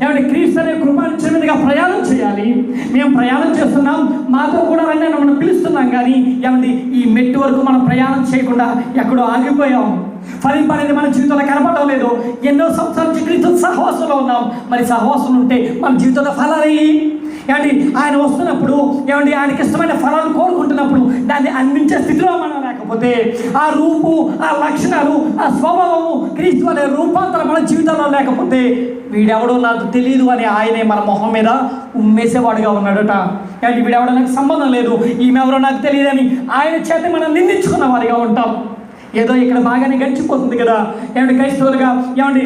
ఏమంటే క్రీస్తు అనే కృపానిచ్చే మీదుగా ప్రయాణం చేయాలి. మేము ప్రయాణం చేస్తున్నాం, మాతో కూడా రండి మనం పిలుస్తున్నాం. కానీ ఏమంటే ఈ మెట్టు వరకు మనం ప్రయాణం చేయకుండా ఎక్కడో ఆగిపోయాం. ఫలింపు అనేది మన జీవితంలో కనపడడం లేదు. ఎన్నో సంవత్సరాల నుంచి క్రీస్తు సహవాసంలో ఉన్నాం. మరి సహవాసం ఉంటే మన జీవితంలో ఫలాలు ఏమండి ఆయన వస్తున్నప్పుడు ఏమండి ఆయనకి ఇష్టమైన ఫలాలు కోరుకుంటున్నప్పుడు దాన్ని అందించే స్థితిలో మనం లేకపోతే, ఆ రూపు, ఆ లక్షణాలు, ఆ స్వభావము క్రీస్తు అనే రూపాంతరం మన జీవితంలో లేకపోతే వీడెవడో నాకు తెలియదు అని ఆయనే మన మొహం మీద ఉమ్మేసేవాడుగా ఉన్నాడట. ఏమంటే వీడెవడో నాకు సంబంధం లేదు, ఈమె ఎవరో నాకు తెలియదని ఆయన చేత మనం నిందించుకున్న వారిగా ఉంటాం. ఏదో ఇక్కడ బాగానే గడిచిపోతుంది కదా. ఏమంటే క్రైస్తవులుగా ఏమండి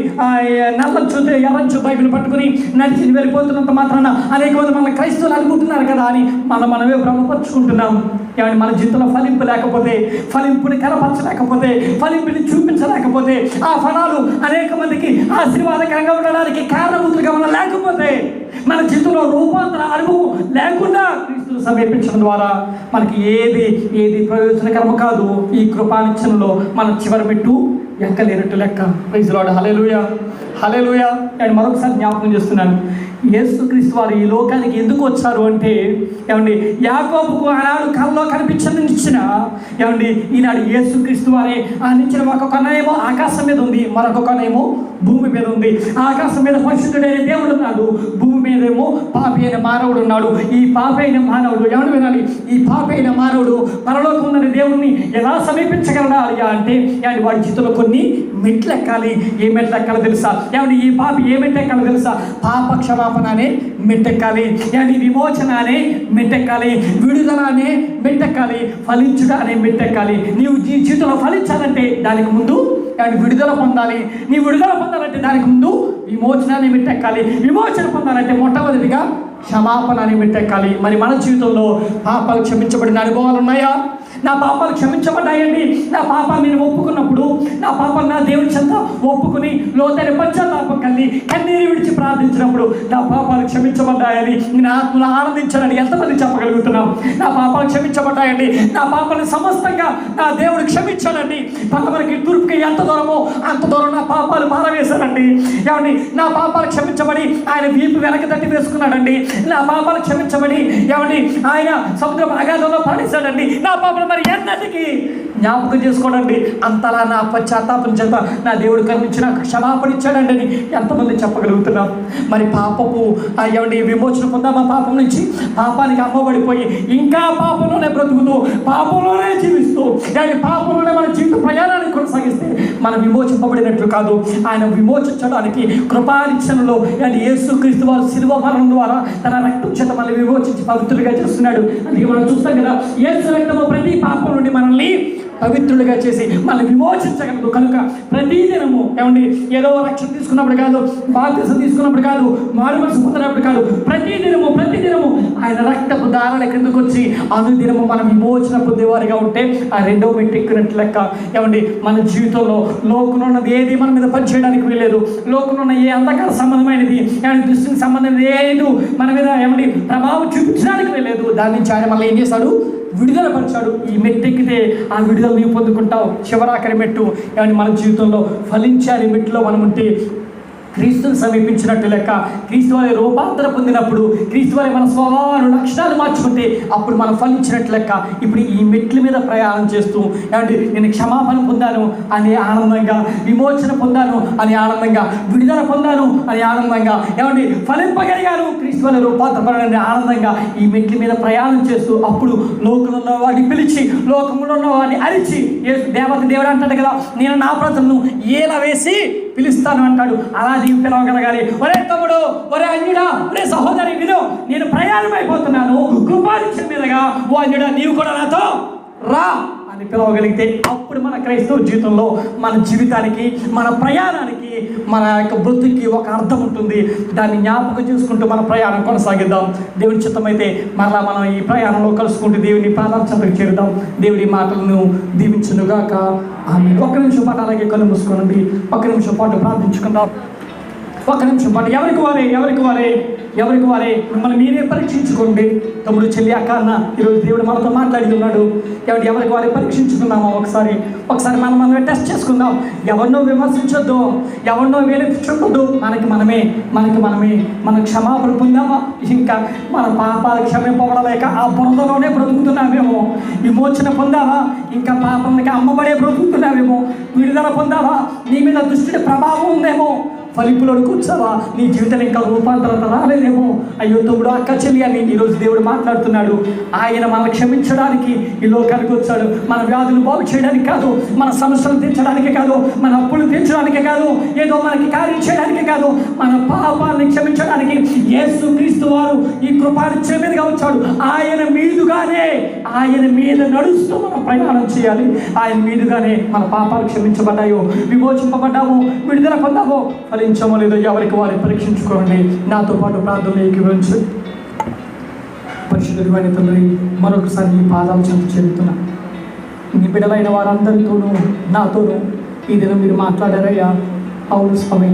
నల్లంచు ఎర్రంచు బైబిల్ పట్టుకుని నడిచి వెళ్ళిపోతున్నంత మాత్రాన అనేక మంది మన క్రైస్తవులు అనుకుంటున్నారు కదా అని మనమే భ్రమపరుచుకుంటున్నాం. ఏమంటే మన జీవితంలో ఫలింపు లేకపోతే, ఫలింపుని కనపరచలేకపోతే, ఫలింపుని చూపించలేకపోతే, ఆ ఫలాలు అనేక మందికి ఆశీర్వాదకరంగా ఉండడానికి కారణభూతులుగా మనం లేకపోతే, మన జీవితంలో రూపాంతర అనుభవం లేకుండా క్రీస్తును సమీపించడం ద్వారా మనకి ఏది ప్రయోజనకరము కాదు. ఈ కృపానిచ్చనలో మనం చివరి మెట్టు ఎక్కలేనట్టు లెక్క. Praise the Lord. హల్లెలూయా. హల్లెలూయా. అండ్ మరొకసారి జ్ఞాపకం చేస్తున్నాను, యేసుక్రీస్తు వారు ఈ లోకానికి ఎందుకు వచ్చారు అంటే ఏమండి యాకోబుకు ఆనాడు కల్లో కనిపించనిచ్చిన ఏమండి ఈనాడు యేసుక్రీస్తు వారే నిచ్చిన ఒక కొనేమో ఆకాశం మీద ఉంది, మరొక కొనేమో భూమి మీద ఉంది. ఆకాశం మీద పరిశుద్ధుడైన దేవుడు ఉన్నాడు, భూమి మీదేమో పాపి అయిన మానవుడు ఉన్నాడు. ఈ పాపి అయిన మానవుడు ఎవరు వినాలి? ఈ పాపి అయిన మానవుడు పరలోకం ఉన్న దేవుణ్ణి ఎలా సమీపించగలడాలి అంటే ఏమండి వాడి జీవితంలో కొన్ని మెట్లు ఎక్కాలి. ఏ మెట్లు ఎక్కాలో తెలుసా? ఏమండి ఈ పాపి ఏ మెట్లు ఎక్కాలో తెలుసా? పాప క్షమాపణ అనే మెట్టెక్కాలి, ఏమండి విమోచన అనే మెట్టెక్కాలి, విడుదల అనే మెట్టెక్కాలి, ఫలించుట అనే మెట్టెక్కాలి. నీవు నీ జీవితంలో ఫలించాలంటే దానికి ముందు విడుదల పొందాలి. నీ విడుదల పొందాలంటే దానికి ముందు విమోచన అనే మెట్టెక్కాలి. విమోచన పొందాలంటే మొట్టమొదటిగా క్షమాపణ అని మెట్టెక్కాలి. మరి మన జీవితంలో పాపాలు క్షమించబడిన అనుభవాలు ఉన్నాయా? నా పాపాలు క్షమించబడ్డాయండి. నా పాపాలు నేను ఒప్పుకున్నప్పుడు, నా పాపాలు నా దేవుని చెంత ఒప్పుకుని లోతైన పశ్చాత్తాపం కలిగి కన్నీరు విడిచి ప్రార్థించినప్పుడు నా పాపాలు క్షమించబడ్డాయని నేను ఆత్మలో ఆనందించాలని ఎంతమంది చెప్పగలుగుతున్నాం? నా పాపాలు క్షమించబడ్డాయండి, నా పాపాలను సమస్తంగా నా దేవుడు క్షమించాడండి. పక్కమరికి తూర్పుకి ఎంత దూరమో అంత దూరం నా పాపాలు పారవేశానండి. ఏమండి నా పాపాలు క్షమించబడి ఆయన వీపు వెనక తట్టి వేసుకున్నాడండి. నా పాపాలు క్షమించబడి ఏమండి ఆయన సముద్రం అగాధంలో పాడేశాడండి. నా పాపాలు మరి ఎన్నటికీ జ్ఞాపకం చేసుకోనండి. అంతలా నా పశ్చాత్తాపం చేత నా దేవుడు కరుణించి నాకు క్షమాపణ ఇచ్చాడండి అని ఎంతమంది చెప్పగలుగుతున్నాం? మరి పాపపు ఏమండి విమోచన పొందామా పాపం నుంచి? పాపానికి అమ్మబడిపోయి ఇంకా పాపంలోనే బ్రతుకుతూ పాపంలోనే జీవిస్తూ పాపంలోనే మన జీవిత ప్రయాణాన్ని కొనసాగిస్తే మనం విమోచింపబడినట్లు కాదు. ఆయన విమోచించడానికి కృపానిచ్చనలో యేసుక్రీస్తు వారు శిలువ మరణం ద్వారా తన రక్తం చేత మనల్ని విమోచించి పవిత్రులుగా చేస్తున్నాడు. అందుకే మనం చూస్తాం కదా, యేసు రక్తము ప్రతి పాపం నుండి మనల్ని పవిత్రులుగా చేసి మనల్ని విమోచించగలదు. కనుక ప్రతిదినము ఏమండి ఏదో రక్షణ తీసుకున్నప్పుడు కాదు, బాప్తిసం తీసుకున్నప్పుడు కాదు, మారుమనసు పొందినప్పుడు కాదు, ప్రతిదినము ఆయన రక్తపు దారాల కిందకు వచ్చి అనుదినము మనం విమోచన పొందేవారిగా ఉంటే ఆ రెండవ మెట్టు ఎక్కినట్లు లెక్క. ఏమండి మన జీవితంలో లోకంలో ఉన్నది ఏది మన మీద పనిచేయడానికి వీలేదు. లోకంలో ఉన్న ఏ అంధకార సంబంధమైనది ఏమంటే దృష్టికి సంబంధం లేదు మన మీద ఏమండి ప్రభావం చూపించడానికి వీలేదు. దాని నుంచి ఆయన మళ్ళీ ఏం చేశాడు? విడుదల పరిచాడు. ఈ మెట్టు ఎక్కితే ఆ విడుదల నీవు పొందుకుంటావు. చివరాఖరి మెట్టు ఏమని మన జీవితంలో ఫలించాలి. మెట్టులో మనం ఉంటే క్రీస్తుని సమీపించినట్టు లెక్క. క్రీస్తు వారి రూపాంతర పొందినప్పుడు, క్రీస్తు వారి మన స్వభావాలు లక్షణాలు మార్చుకుంటే అప్పుడు మనం ఫలించినట్టు లెక్క. ఇప్పుడు ఈ మెట్ల మీద ప్రయాణం చేస్తూ ఏమంటే నేను క్షమాపణ పొందాను అనే ఆనందంగా, విమోచన పొందాను అనే ఆనందంగా, విడుదల పొందాను అనే ఆనందంగా, ఏమంటే ఫలింపగలిగాను క్రీస్తు వారి రూపాంతరపడనే ఆనందంగా ఈ మెట్ల మీద ప్రయాణం చేస్తూ అప్పుడు లోకంలో ఉన్న వాడిని పిలిచి, లోకంలో ఉన్న వాడిని అరిచి, దేవుడు అంటాడు కదా, నేను నా ప్రజలను ఏల వేసి పిలుస్తాను అంటాడు. అలా నీవు పిలవగలగాలి. ఒరే తమ్ముడు, ఒరే అన్యుడా, ఒరే సహోదరి విను, నేను ప్రయాణం అయిపోతున్నాను కృపానిచ్చే మీదగా. ఓ అన్యుడా, నీవు కూడా నాతో రా అని పిలవగలిగితే అప్పుడు మన క్రైస్తవ జీవితంలో, మన జీవితానికి, మన ప్రయాణానికి, మన యొక్క బ్రతుకి ఒక అర్థం ఉంటుంది. దాన్ని జ్ఞాపకం చేసుకుంటూ మన ప్రయాణం కొనసాగిద్దాం. దేవుని చిత్తమైతే మరలా మనం ఈ ప్రయాణంలో కలుసుకుంటూ దేవుని పాదాల చెంతకు చేరుదాం. దేవుడి మాటలను దీవించునుగాక. ఆమె. ఒక్క నిమిషం పాటు అలాగే కళ్ళు మూసుకోనండి. ఒక్క నిమిషం పాటు ప్రార్థించుకుందాం. ఒక్క నిమిషం పాటు ఎవరికి వారే మిమ్మల్ని మీరే పరీక్షించుకోండి. తమ్ముడు, చెల్లి, అక్క, అన్న, ఈరోజు దేవుడు మనతో మాట్లాడి ఉన్నాడు. ఎవరికి వారే పరీక్షించుకున్నామా? ఒకసారి మనమే టెస్ట్ చేసుకుందాం. ఎవరినో విమర్శించొద్దు, ఎవరినో వేలెత్తించొద్దు. మనకి మనమే మన క్షమాపణ పొందామా? ఇంకా మన పాపాలు క్షమింపబడలేక ఆ బురదలోనే బ్రతుకుతున్నామేమో. విమోచన పొందావా? ఇంకా పాపానికి అమ్మబడే బ్రతుకుతున్నామేమో. విడుదల పొందావా? నీ మీద దుష్టుడి ప్రభావం ఉందేమో. ఫలింపులోకి వచ్చావా? నీ జీవితం ఇంకా రూపాంతరం రాలేదేమో. అయ్యో తమ్ముడు, అక్క, చెల్లి అని ఈరోజు దేవుడు మాట్లాడుతున్నాడు. ఆయన మనల్ని క్షమించడానికి ఈ లోకానికి వచ్చాడు. మన వ్యాధులు బాగు చేయడానికి కాదు, మన సమస్యలు తీర్చడానికి కాదు, మన అప్పులు తీర్చడానికి కాదు, ఏదో మనకి కార్యం చేయడానికి కాదు, మన పాపాలని క్షమించడానికి యేసుక్రీస్తు వారు ఈ కృపానిచ్చే మీదుగా వచ్చాడు. ఆయన మీద నడుస్తూ మనం ప్రయాణం చేయాలి. ఆయన మీదుగానే మన పాపాలు క్షమించబడ్డాయో, విమోచింపబడ్డామో, విడుదల పొందామో, ఫలించమో లేదో ఎవరికి వారు పరీక్షించుకోండి. నాతో పాటు ప్రార్థన ఏకీభవించు. పరిశుద్ధుడు అయిన తండ్రి, మరొకసారి నీ పాదాలు చెంత చేరుతున్నా. నీ బిడ్డలైన వారందరితోనూ నాతోనూ ఈ దినం మీరు మాట్లాడారయ్యా. అవును స్వామి.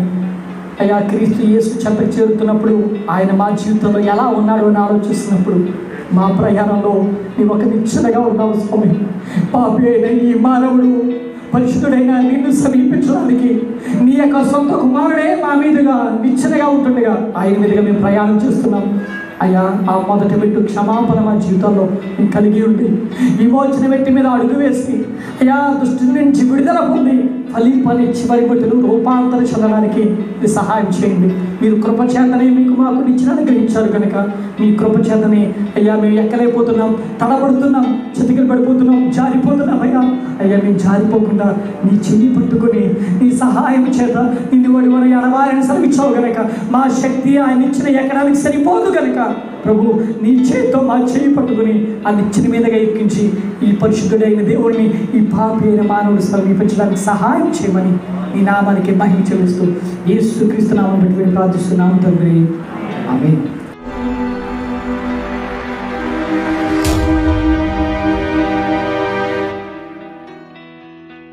అయ్యా, క్రీస్తు యేసు చెంత చేరుతున్నప్పుడు ఆయన మా జీవితంలో ఎలా ఉన్నాడో అని ఆలోచిస్తున్నప్పుడు మా ప్రయాణంలో నీ ఒక నిశ్చనగా ఉన్నావు స్వామి. పాపి అయిన ఈ మానవుడు పరిశుద్ధుడైన నిన్ను సమీపించడానికి నీ యొక్క సొంత కుమారుడే మా మీదుగా నిశ్చనగా ఉంటుండగా ఆయన మీదుగా మేము ప్రయాణం చేస్తున్నాం. అయ్యా, ఆ మొదటి మెట్టు క్షమాపణ మా జీవితంలో మేము కలిగి ఉండి విమోచన మెట్టు మీద అడుగు వేసి అయ్యా దుష్టి నుంచి విడుదల పొంది ఫలింపని చివరి మెట్టును రూపాంతరం చెందడానికి ఇది సహాయం చేయండి. మీరు కృపచేతనే మీకు మాకు నిచ్చిన గ్రహించారు కనుక మీ కృపచేతనే అయ్యా మేము ఎక్కలేకపోతున్నాం, తడబడుతున్నాం, చితికిలు పడిపోతున్నాం, జారిపోతున్నాం. అయ్యా మేము జారిపోకుండా నీ చెయ్యి పట్టుకొని నీ సహాయం చేత నిన్ను వాడి వారు ఎడవారిని సెలవిచ్చావు కనుక మా శక్తి ఆయన ఇచ్చిన ఎక్కడానికి సరిపోదు కనుక ప్రభు నీ చేతితో మా చేయి పట్టుకుని ఆ నిచ్చిన మీదగా ఎక్కించి ఈ పరిశుద్ధుడైన దేవుడిని ఈ పాపి అయిన మానవుడు సమీపించడానికి సహాయం చేయమని ఈ నామానికి మహిమ చెల్లిస్తూ యేసుక్రీస్తు నామం పెట్టుకుని ప్రార్థిస్తున్నాము తండ్రి. ఆమేన్.